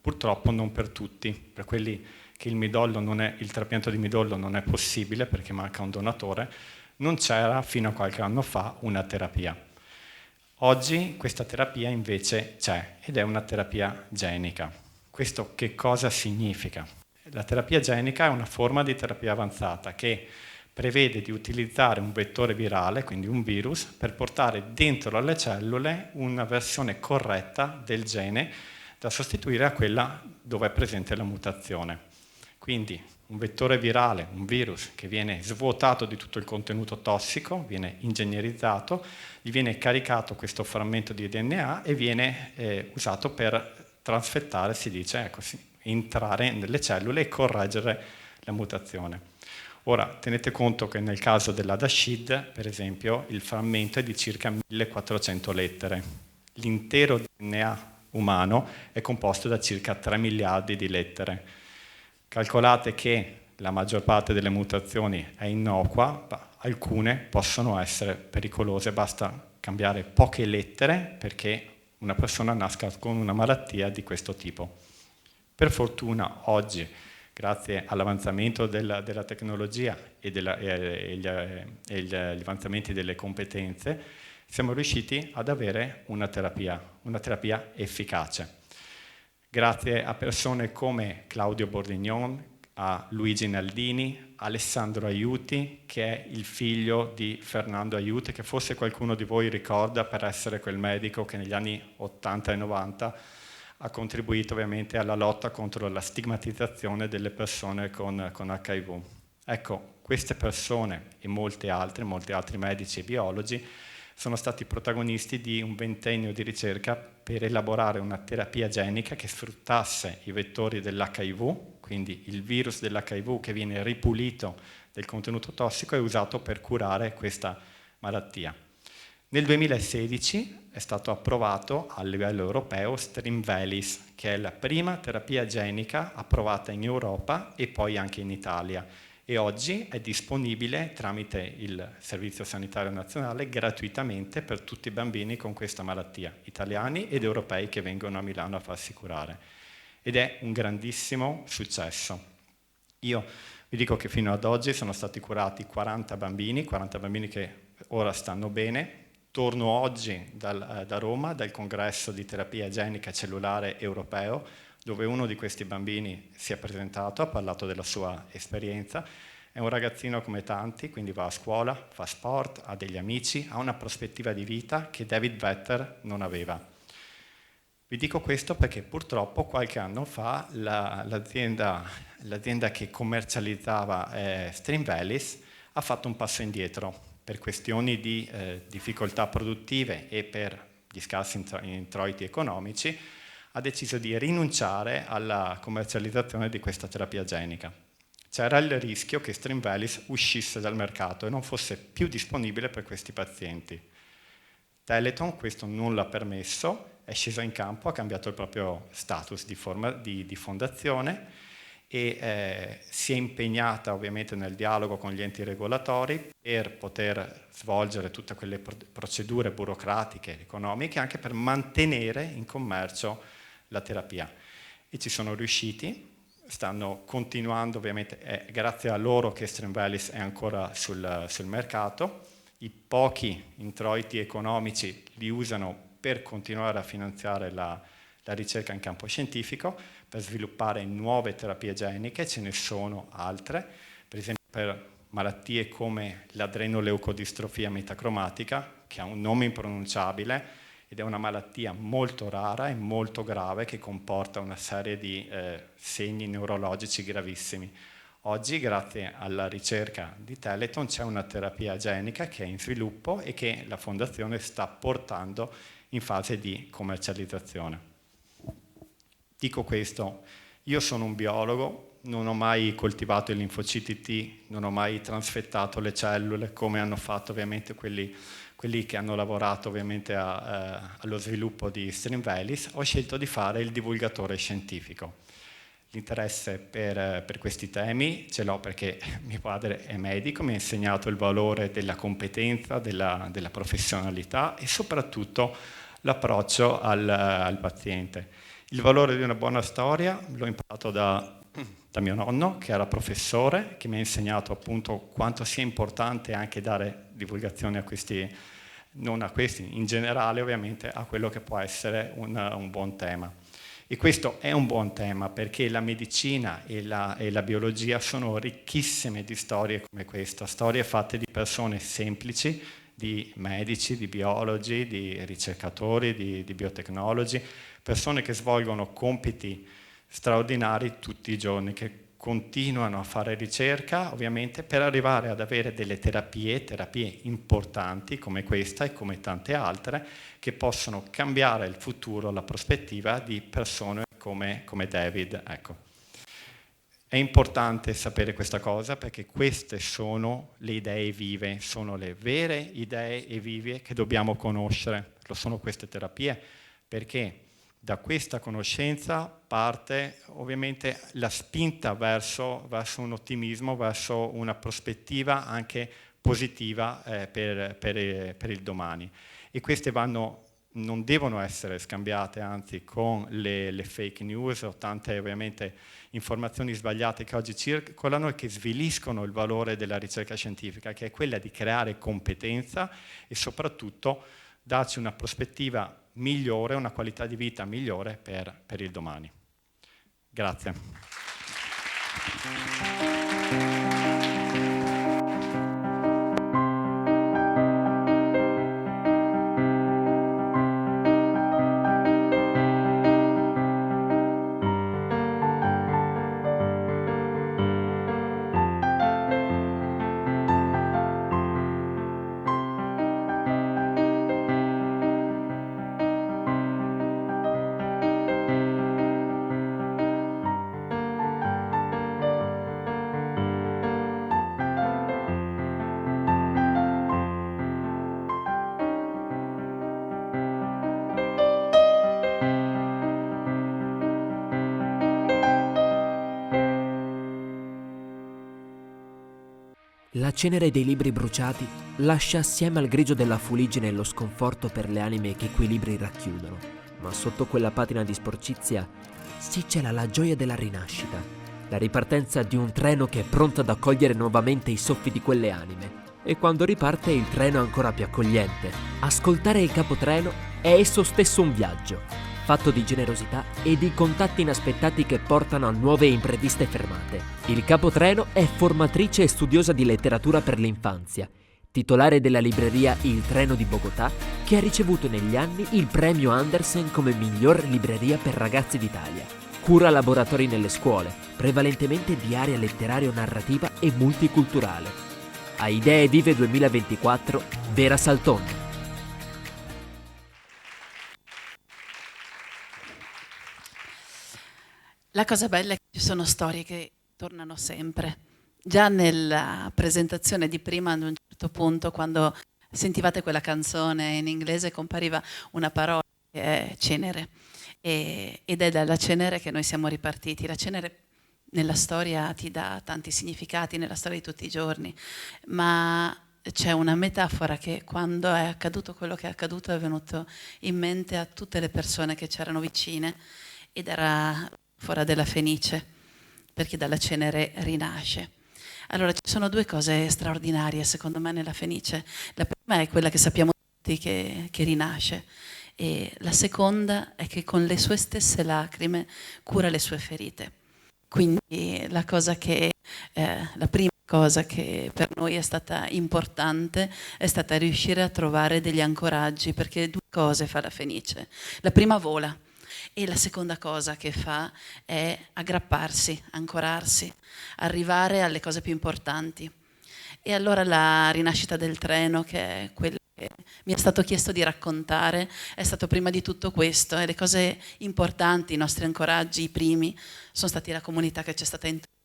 Purtroppo non per tutti, per quelli che il trapianto di midollo non è possibile perché manca un donatore, non c'era fino a qualche anno fa una terapia. Oggi questa terapia invece c'è ed è una terapia genica. Questo che cosa significa? La terapia genica è una forma di terapia avanzata che prevede di utilizzare un vettore virale, quindi un virus, per portare dentro alle cellule una versione corretta del gene da sostituire a quella dove è presente la mutazione. Quindi un vettore virale, un virus che viene svuotato di tutto il contenuto tossico, viene ingegnerizzato, gli viene caricato questo frammento di DNA e viene usato per trasfettare, si dice, entrare nelle cellule e correggere la mutazione. Ora, tenete conto che nel caso dell'ADASHID, per esempio, il frammento è di circa 1400 lettere. L'intero DNA umano è composto da circa 3 miliardi di lettere. Calcolate che la maggior parte delle mutazioni è innocua, alcune possono essere pericolose, basta cambiare poche lettere perché una persona nasca con una malattia di questo tipo. Per fortuna oggi, grazie all'avanzamento della tecnologia e gli avanzamenti delle competenze, siamo riusciti ad avere una terapia efficace. Grazie a persone come Claudio Bordignon, a Luigi Naldini, Alessandro Aiuti, che è il figlio di Fernando Aiuti, che forse qualcuno di voi ricorda per essere quel medico che negli anni 80 e 90 ha contribuito ovviamente alla lotta contro la stigmatizzazione delle persone con HIV. Ecco, queste persone e molti altri medici e biologi sono stati protagonisti di un ventennio di ricerca per elaborare una terapia genica che sfruttasse i vettori dell'HIV, quindi il virus dell'HIV che viene ripulito del contenuto tossico e usato per curare questa malattia. Nel 2016 è stato approvato a livello europeo Strimvelis, che è la prima terapia genica approvata in Europa e poi anche in Italia, e oggi è disponibile tramite il Servizio Sanitario Nazionale gratuitamente per tutti i bambini con questa malattia, italiani ed europei che vengono a Milano a farsi curare. Ed è un grandissimo successo. Io vi dico che fino ad oggi sono stati curati 40 bambini che ora stanno bene. Torno oggi da Roma, dal congresso di terapia genica cellulare europeo, dove uno di questi bambini si è presentato, ha parlato della sua esperienza. È un ragazzino come tanti, quindi va a scuola, fa sport, ha degli amici, ha una prospettiva di vita che David Vetter non aveva. Vi dico questo perché purtroppo qualche anno fa l'azienda che commercializzava Strimvelis ha fatto un passo indietro per questioni di difficoltà produttive e per gli scarsi introiti economici. Ha deciso di rinunciare alla commercializzazione di questa terapia genica. C'era il rischio che Strimvelis uscisse dal mercato e non fosse più disponibile per questi pazienti. Teleton questo non l'ha permesso, è scesa in campo, ha cambiato il proprio status di fondazione e si è impegnata ovviamente nel dialogo con gli enti regolatori per poter svolgere tutte quelle procedure burocratiche, economiche, anche per mantenere in commercio la terapia. E ci sono riusciti, stanno continuando, ovviamente è grazie a loro che Strimvelis è ancora sul mercato. I pochi introiti economici li usano per continuare a finanziare la ricerca in campo scientifico, per sviluppare nuove terapie geniche, ce ne sono altre, per esempio per malattie come l'adrenoleucodistrofia metacromatica, che ha un nome impronunciabile ed è una malattia molto rara e molto grave che comporta una serie di segni neurologici gravissimi. Oggi, grazie alla ricerca di Teleton, c'è una terapia genica che è in sviluppo e che la Fondazione sta portando in fase di commercializzazione. Dico questo, io sono un biologo, non ho mai coltivato il linfociti T, non ho mai trasfettato le cellule come hanno fatto ovviamente quelli che hanno lavorato ovviamente allo sviluppo di Strimvelis. Ho scelto di fare il divulgatore scientifico. L'interesse per questi temi ce l'ho perché mio padre è medico, mi ha insegnato il valore della competenza, della professionalità e soprattutto l'approccio al paziente. Il valore di una buona storia l'ho imparato da mio nonno, che era professore, che mi ha insegnato appunto quanto sia importante anche dare divulgazione a questi, non a questi, in generale ovviamente a quello che può essere un buon tema. E questo è un buon tema perché la medicina e la biologia sono ricchissime di storie come questa, storie fatte di persone semplici, di medici, di biologi, di ricercatori, di biotecnologi, persone che svolgono compiti straordinari tutti i giorni, che continuano a fare ricerca ovviamente per arrivare ad avere delle terapie importanti come questa e come tante altre che possono cambiare il futuro, la prospettiva di persone come David. Ecco. È importante sapere questa cosa perché queste sono le idee vive, sono le vere idee e vive che dobbiamo conoscere, lo sono queste terapie, perché da questa conoscenza parte ovviamente la spinta verso un ottimismo, verso una prospettiva anche positiva per il domani. E queste non devono essere scambiate, anzi, con le fake news o tante ovviamente informazioni sbagliate che oggi circolano e che sviliscono il valore della ricerca scientifica, che è quella di creare competenza e soprattutto darci una prospettiva migliore, una qualità di vita migliore per il domani. Grazie. La cenere dei libri bruciati lascia assieme al grigio della fuliggine lo sconforto per le anime che quei libri racchiudono, ma sotto quella patina di sporcizia si cela la gioia della rinascita, la ripartenza di un treno che è pronto ad accogliere nuovamente i soffi di quelle anime. E quando riparte il treno è ancora più accogliente. Ascoltare il capotreno è esso stesso un viaggio, fatto di generosità e di contatti inaspettati che portano a nuove e impreviste fermate. Il capotreno è formatrice e studiosa di letteratura per l'infanzia, titolare della libreria Il Treno di Bogotà, che ha ricevuto negli anni il premio Andersen come miglior libreria per ragazzi d'Italia. Cura laboratori nelle scuole, prevalentemente di area letterario-narrativa e multiculturale. A Idee Vive 2024, Vera Salton. La cosa bella è che ci sono storie che tornano sempre. Già nella presentazione di prima, ad un certo punto, quando sentivate quella canzone in inglese, compariva una parola che è cenere. Ed è dalla cenere che noi siamo ripartiti. La cenere nella storia ti dà tanti significati, nella storia di tutti i giorni, ma c'è una metafora che quando è accaduto quello che è accaduto è venuto in mente a tutte le persone che c'erano vicine, ed era fuori della fenice, perché dalla cenere rinasce. Allora ci sono due cose straordinarie secondo me nella fenice. La prima è quella che sappiamo tutti che rinasce, e la seconda è che con le sue stesse lacrime cura le sue ferite. Quindi la prima cosa che per noi è stata importante è stata riuscire a trovare degli ancoraggi, perché due cose fa la fenice. La prima vola, e la seconda cosa che fa è aggrapparsi, ancorarsi, arrivare alle cose più importanti. E allora la rinascita del treno, che è quella che mi è stato chiesto di raccontare, è stato prima di tutto questo, e le cose importanti, i nostri ancoraggi, i primi, sono stati la comunità che c'è stata intorno.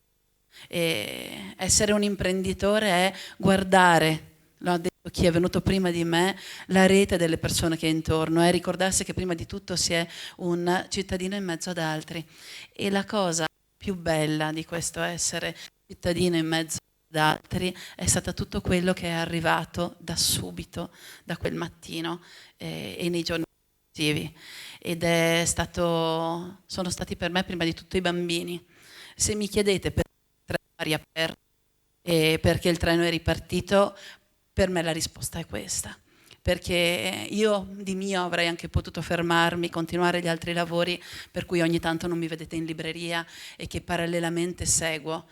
E essere un imprenditore è guardare, l'ha detto chi è venuto prima di me, la rete delle persone che è intorno, è ricordarsi che prima di tutto si è un cittadino in mezzo ad altri. E la cosa più bella di questo essere cittadino in mezzo ad altri è stato tutto quello che è arrivato da subito, da quel mattino e nei giorni successivi. Sono stati per me prima di tutto i bambini. Se mi chiedete perché il treno è riaperto e perché il treno è ripartito, per me la risposta è questa. Perché io di mio avrei anche potuto fermarmi, continuare gli altri lavori per cui ogni tanto non mi vedete in libreria e che parallelamente seguo,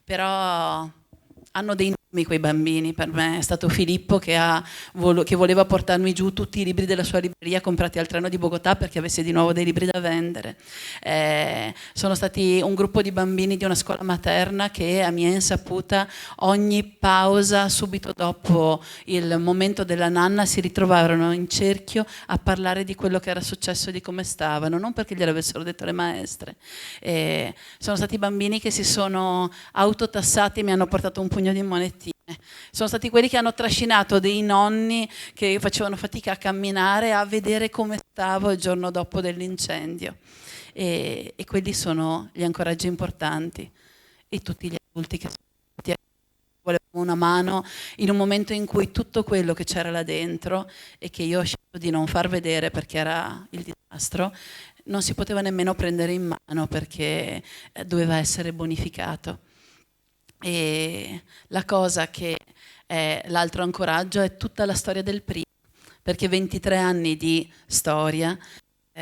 però hanno dei nomi quei bambini. Per me è stato Filippo che voleva portarmi giù tutti i libri della sua libreria comprati al treno di Bogotà perché avesse di nuovo dei libri da vendere. Sono stati un gruppo di bambini di una scuola materna che a mia insaputa ogni pausa, subito dopo il momento della nanna, si ritrovavano in cerchio a parlare di quello che era successo e di come stavano, non perché gliel'avessero detto le maestre. Sono stati bambini che si sono autotassati e mi hanno portato un pugno di monetine. Sono stati quelli che hanno trascinato dei nonni che facevano fatica a camminare a vedere come stavo il giorno dopo dell'incendio. E quelli sono gli ancoraggi importanti. E tutti gli adulti che volevano una mano in un momento in cui tutto quello che c'era là dentro e che io ho scelto di non far vedere perché era il disastro, non si poteva nemmeno prendere in mano perché doveva essere bonificato. E la cosa che è l'altro ancoraggio è tutta la storia del prima, perché 23 anni di storia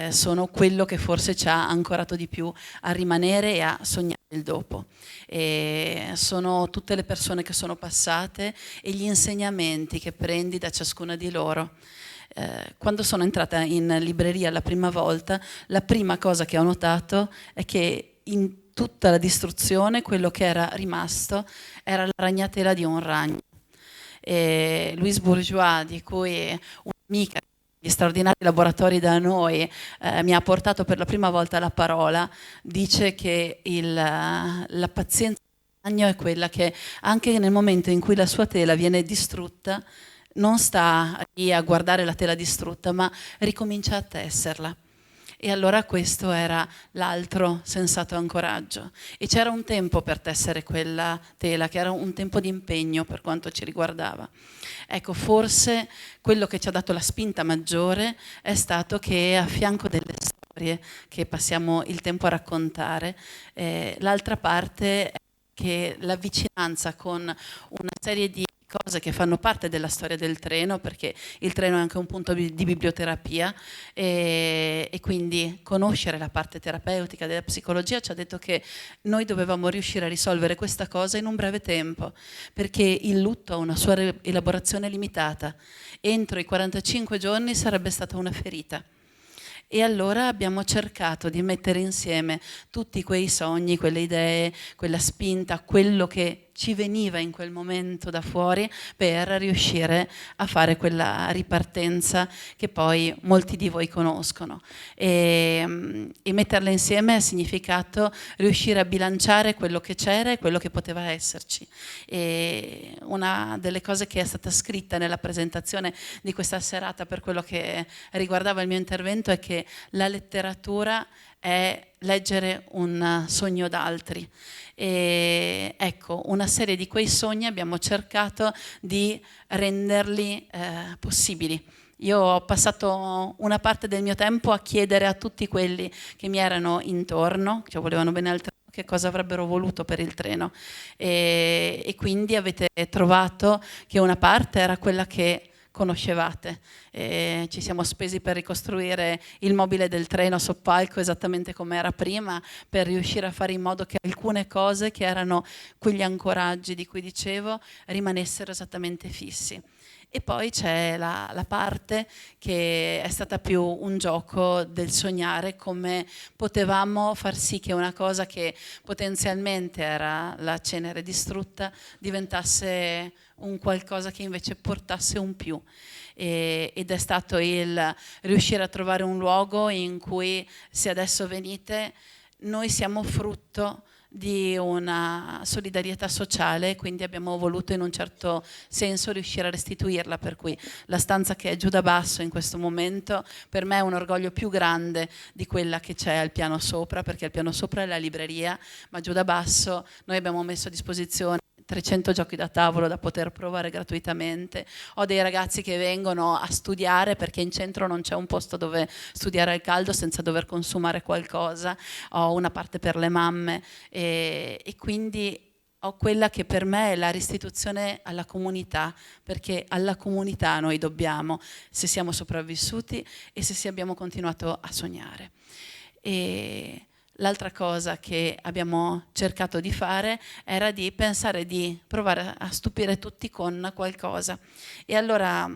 sono quello che forse ci ha ancorato di più a rimanere e a sognare il dopo. E sono tutte le persone che sono passate e gli insegnamenti che prendi da ciascuna di loro. Quando sono entrata in libreria la prima volta, la prima cosa che ho notato è che in tutta la distruzione quello che era rimasto era la ragnatela di un ragno. E Louise Bourgeois, di cui un'amica di straordinari laboratori da noi mi ha portato per la prima volta la parola, dice che la pazienza del ragno è quella che anche nel momento in cui la sua tela viene distrutta non sta lì a guardare la tela distrutta, ma ricomincia a tesserla. E allora questo era l'altro sensato ancoraggio. E c'era un tempo per tessere quella tela, che era un tempo di impegno per quanto ci riguardava. Ecco, forse quello che ci ha dato la spinta maggiore è stato che a fianco delle storie che passiamo il tempo a raccontare, l'altra parte è che la vicinanza con una serie di cose che fanno parte della storia del treno, perché il treno è anche un punto di biblioterapia, e quindi conoscere la parte terapeutica della psicologia ci ha detto che noi dovevamo riuscire a risolvere questa cosa in un breve tempo, perché il lutto ha una sua elaborazione limitata. Entro i 45 giorni sarebbe stata una ferita. E allora abbiamo cercato di mettere insieme tutti quei sogni, quelle idee, quella spinta, quello che ci veniva in quel momento da fuori per riuscire a fare quella ripartenza che poi molti di voi conoscono. E metterla insieme ha significato riuscire a bilanciare quello che c'era e quello che poteva esserci. E una delle cose che è stata scritta nella presentazione di questa serata per quello che riguardava il mio intervento è che la letteratura è leggere un sogno d'altri. E ecco, una serie di quei sogni abbiamo cercato di renderli possibili. Io ho passato una parte del mio tempo a chiedere a tutti quelli che mi erano intorno, che volevano bene al treno, che cosa avrebbero voluto per il treno. E quindi avete trovato che una parte era quella che conoscevate. Ci siamo spesi per ricostruire il mobile del treno a soppalco esattamente come era prima, per riuscire a fare in modo che alcune cose che erano quegli ancoraggi di cui dicevo rimanessero esattamente fissi. E poi c'è la parte che è stata più un gioco del sognare come potevamo far sì che una cosa che potenzialmente era la cenere distrutta diventasse un qualcosa che invece portasse un più. Ed è stato il riuscire a trovare un luogo in cui, se adesso venite, noi siamo frutto di una solidarietà sociale, quindi abbiamo voluto in un certo senso riuscire a restituirla, per cui la stanza che è giù da basso in questo momento per me è un orgoglio più grande di quella che c'è al piano sopra, perché al piano sopra è la libreria, ma giù da basso noi abbiamo messo a disposizione 300 giochi da tavolo da poter provare gratuitamente. Ho dei ragazzi che vengono a studiare perché in centro non c'è un posto dove studiare al caldo senza dover consumare qualcosa. Ho una parte per le mamme e quindi ho quella che per me è la restituzione alla comunità, perché alla comunità noi dobbiamo, se siamo sopravvissuti e se abbiamo continuato a sognare. E l'altra cosa che abbiamo cercato di fare era di pensare di provare a stupire tutti con qualcosa. E allora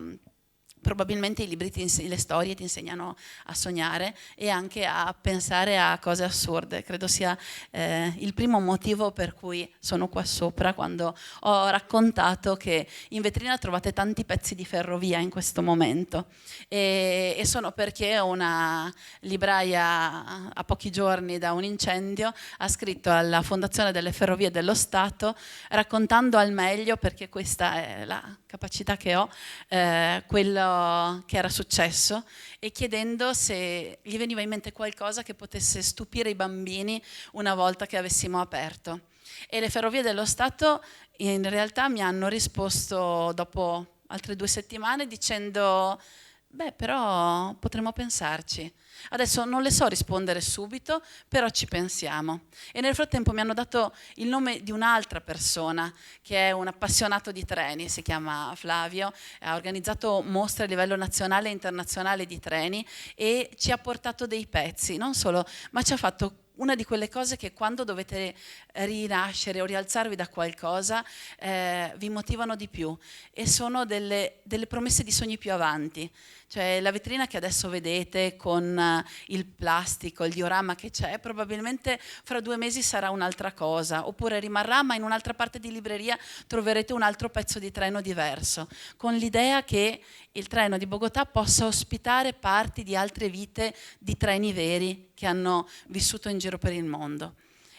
probabilmente i libri, le storie ti insegnano a sognare e anche a pensare a cose assurde. Credo sia il primo motivo per cui sono qua sopra, quando ho raccontato che in vetrina trovate tanti pezzi di ferrovia in questo momento. E sono perché una libraia a pochi giorni da un incendio ha scritto alla Fondazione delle Ferrovie dello Stato, raccontando al meglio, perché questa è la capacità che ho, quello che era successo, e chiedendo se gli veniva in mente qualcosa che potesse stupire i bambini una volta che avessimo aperto. E le Ferrovie dello Stato in realtà mi hanno risposto dopo altre 2 settimane dicendo: beh, però potremmo pensarci. Adesso non le so rispondere subito, però ci pensiamo. E nel frattempo mi hanno dato il nome di un'altra persona che è un appassionato di treni, si chiama Flavio, ha organizzato mostre a livello nazionale e internazionale di treni e ci ha portato dei pezzi, non solo, ma ci ha fatto una di quelle cose che quando dovete rinascere o rialzarvi da qualcosa vi motivano di più, e sono delle promesse di sogni più avanti. Cioè la vetrina che adesso vedete con il plastico, il diorama che c'è, probabilmente fra 2 mesi sarà un'altra cosa, oppure rimarrà, ma in un'altra parte di libreria troverete un altro pezzo di treno diverso, con l'idea che il treno di Bogotà possa ospitare parti di altre vite di treni veri che hanno vissuto in giro per il mondo.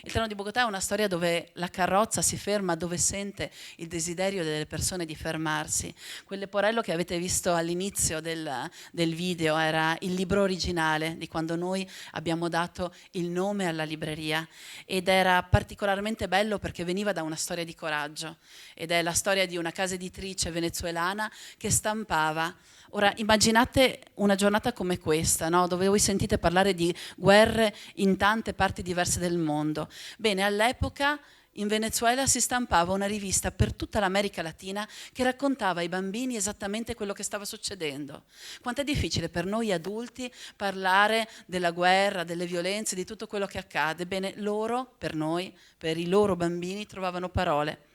Il treno di Bogotà è una storia dove la carrozza si ferma dove sente il desiderio delle persone di fermarsi. Quel leporello che avete visto all'inizio del video era il libro originale di quando noi abbiamo dato il nome alla libreria, ed era particolarmente bello perché veniva da una storia di coraggio, ed è la storia di una casa editrice venezuelana che stampava. Ora immaginate una giornata come questa, no? Dove voi sentite parlare di guerre in tante parti diverse del mondo. Bene, all'epoca in Venezuela si stampava una rivista per tutta l'America Latina che raccontava ai bambini esattamente quello che stava succedendo. Quanto è difficile per noi adulti parlare della guerra, delle violenze, di tutto quello che accade. Bene, loro, per noi, per i loro bambini, trovavano parole.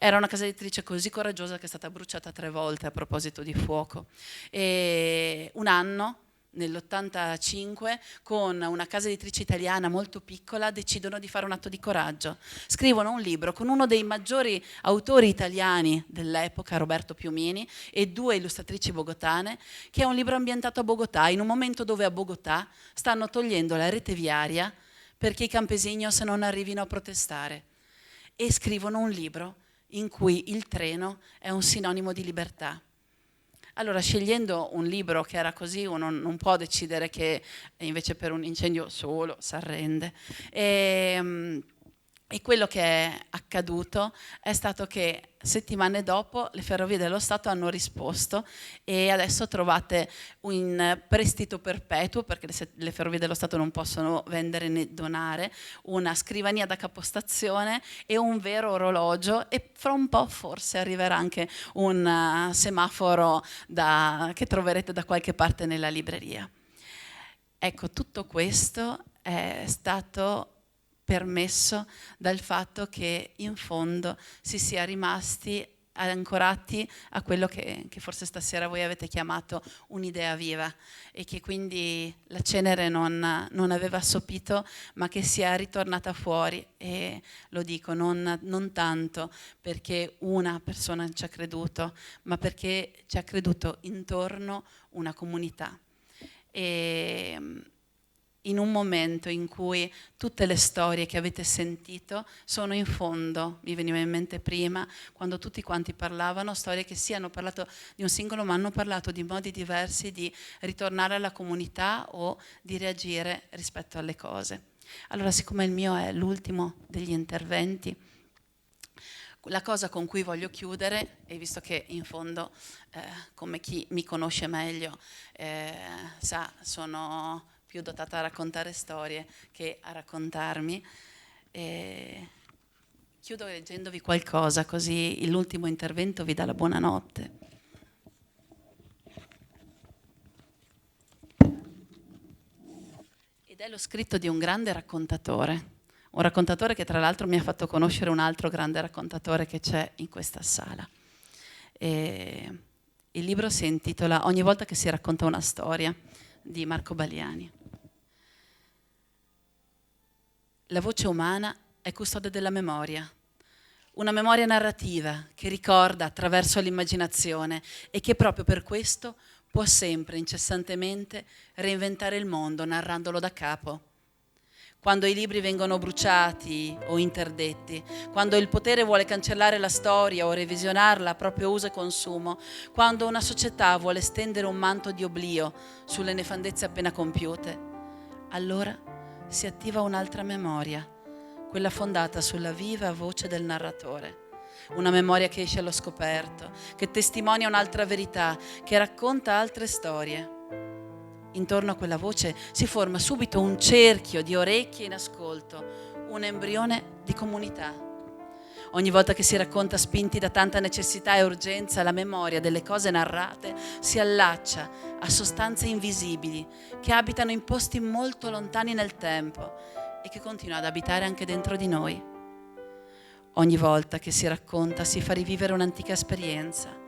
Era una casa editrice così coraggiosa che è stata bruciata 3 volte a proposito di fuoco. E un anno, nell'85, con una casa editrice italiana molto piccola, decidono di fare un atto di coraggio. Scrivono un libro con uno dei maggiori autori italiani dell'epoca, Roberto Piumini, e 2 illustratrici bogotane, che è un libro ambientato a Bogotà, in un momento dove a Bogotà stanno togliendo la rete viaria perché i campesinos non arrivino a protestare. E scrivono un libro in cui il treno è un sinonimo di libertà. Allora, scegliendo un libro che era così, uno non può decidere che invece per un incendio solo si arrende. E quello che è accaduto è stato che settimane dopo le Ferrovie dello Stato hanno risposto e adesso trovate in prestito perpetuo, perché le Ferrovie dello Stato non possono vendere né donare, una scrivania da capostazione e un vero orologio, e fra un po' forse arriverà anche un semaforo che troverete da qualche parte nella libreria. Ecco, tutto questo è stato permesso dal fatto che in fondo si sia rimasti ancorati a quello che forse stasera voi avete chiamato un'idea viva, e che quindi la cenere non aveva assopito, ma che sia ritornata fuori. E lo dico non tanto perché una persona ci ha creduto, ma perché ci ha creduto intorno una comunità. E in un momento in cui tutte le storie che avete sentito sono in fondo, mi veniva in mente prima, quando tutti quanti parlavano, storie che sì hanno parlato di un singolo, ma hanno parlato di modi diversi di ritornare alla comunità o di reagire rispetto alle cose. Allora, siccome il mio è l'ultimo degli interventi, la cosa con cui voglio chiudere, e visto che in fondo, come chi mi conosce meglio sa, sono più dotata a raccontare storie che a raccontarmi, chiudo leggendovi qualcosa, così l'ultimo intervento vi dà la buonanotte. Ed è lo scritto di un grande raccontatore, un raccontatore che tra l'altro mi ha fatto conoscere un altro grande raccontatore che c'è in questa sala. Il libro si intitola Ogni volta che si racconta una storia, di Marco Baliani. La voce umana è custode della memoria, una memoria narrativa che ricorda attraverso l'immaginazione e che proprio per questo può sempre, incessantemente, reinventare il mondo narrandolo da capo. Quando i libri vengono bruciati o interdetti, quando il potere vuole cancellare la storia o revisionarla a proprio uso e consumo, quando una società vuole stendere un manto di oblio sulle nefandezze appena compiute, allora si attiva un'altra memoria, quella fondata sulla viva voce del narratore. Una memoria che esce allo scoperto, che testimonia un'altra verità, che racconta altre storie. Intorno a quella voce si forma subito un cerchio di orecchie in ascolto, un embrione di comunità. Ogni volta che si racconta spinti da tanta necessità e urgenza, la memoria delle cose narrate si allaccia a sostanze invisibili che abitano in posti molto lontani nel tempo e che continuano ad abitare anche dentro di noi. Ogni volta che si racconta si fa rivivere un'antica esperienza.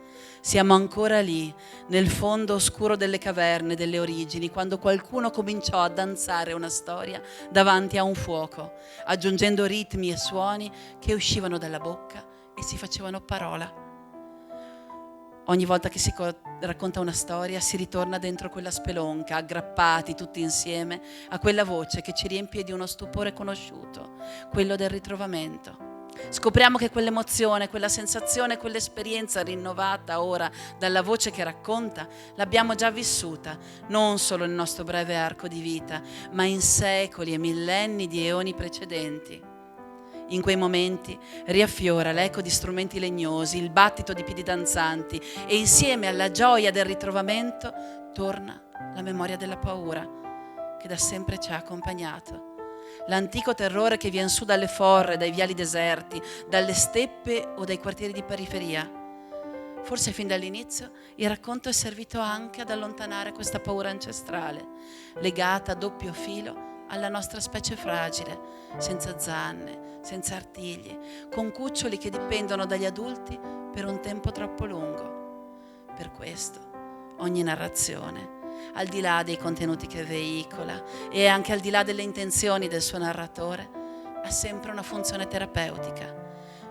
Siamo ancora lì, nel fondo oscuro delle caverne delle origini, quando qualcuno cominciò a danzare una storia davanti a un fuoco, aggiungendo ritmi e suoni che uscivano dalla bocca e si facevano parola. Ogni volta che si racconta una storia si ritorna dentro quella spelonca, aggrappati tutti insieme a quella voce che ci riempie di uno stupore conosciuto, quello del ritrovamento. Scopriamo che quell'emozione, quella sensazione, quell'esperienza rinnovata ora dalla voce che racconta, l'abbiamo già vissuta, non solo nel nostro breve arco di vita, ma in secoli e millenni di eoni precedenti. In quei momenti riaffiora l'eco di strumenti legnosi, il battito di piedi danzanti e insieme alla gioia del ritrovamento torna la memoria della paura che da sempre ci ha accompagnato. L'antico terrore che viene su dalle forre, dai viali deserti, dalle steppe o dai quartieri di periferia. Forse fin dall'inizio il racconto è servito anche ad allontanare questa paura ancestrale, legata a doppio filo alla nostra specie fragile, senza zanne, senza artigli, con cuccioli che dipendono dagli adulti per un tempo troppo lungo. Per questo ogni narrazione, al di là dei contenuti che veicola e anche al di là delle intenzioni del suo narratore, ha sempre una funzione terapeutica.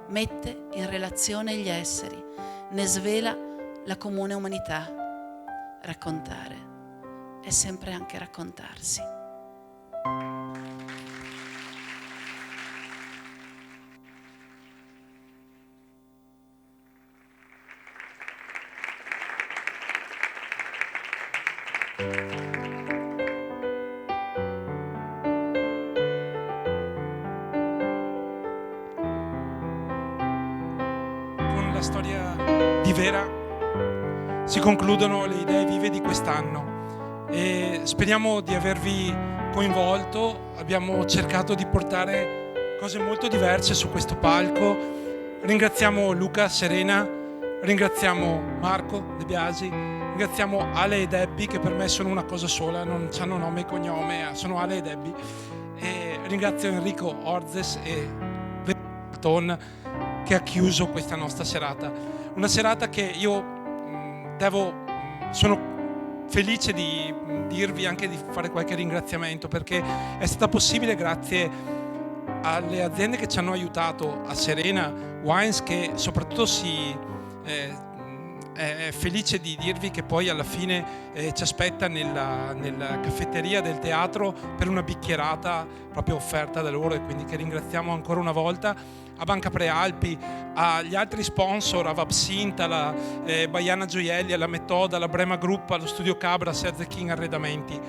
Mette in relazione gli esseri, ne svela la comune umanità. Raccontare è sempre anche raccontarsi. Con la storia di Vera si concludono le idee vive di quest'anno e speriamo di avervi coinvolto. Abbiamo cercato di portare cose molto diverse su questo palco. Ringraziamo Luca, Serena, ringraziamo Marco De Biasi, ringraziamo Ale e Debbie, che per me sono una cosa sola, non hanno nome e cognome, sono Ale e Debbie. E ringrazio Enrico Orzes e Verton che ha chiuso questa nostra serata. Una serata che io sono felice di dirvi, anche di fare qualche ringraziamento, perché è stata possibile grazie alle aziende che ci hanno aiutato, a Serena Wines, che soprattutto è felice di dirvi che poi alla fine ci aspetta nella caffetteria del teatro per una bicchierata proprio offerta da loro, e quindi che ringraziamo ancora una volta. A Banca Prealpi, agli altri sponsor, a Vapsinta, alla Baiana Gioielli, alla Metoda, alla Brema Group, allo Studio Cabras e a The King Arredamenti.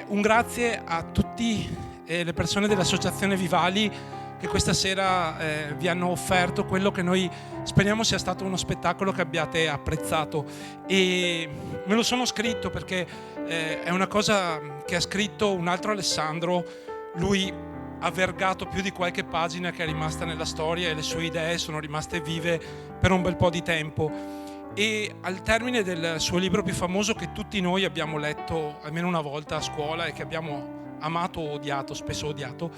Un grazie a tutte le persone dell'Associazione Vivali che questa sera vi hanno offerto quello che noi speriamo sia stato uno spettacolo che abbiate apprezzato. E me lo sono scritto perché è una cosa che ha scritto un altro Alessandro. Lui ha vergato più di qualche pagina che è rimasta nella storia e le sue idee sono rimaste vive per un bel po' di tempo. E al termine del suo libro più famoso, che tutti noi abbiamo letto almeno una volta a scuola e che abbiamo amato o odiato, spesso odiato,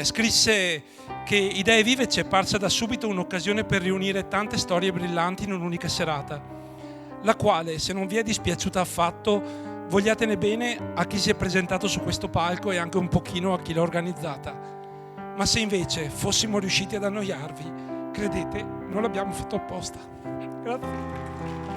scrisse che Idee Vive ci è parsa da subito un'occasione per riunire tante storie brillanti in un'unica serata, la quale, se non vi è dispiaciuta affatto, vogliatene bene a chi si è presentato su questo palco e anche un pochino a chi l'ha organizzata. Ma se invece fossimo riusciti ad annoiarvi, credete, non l'abbiamo fatto apposta. Grazie.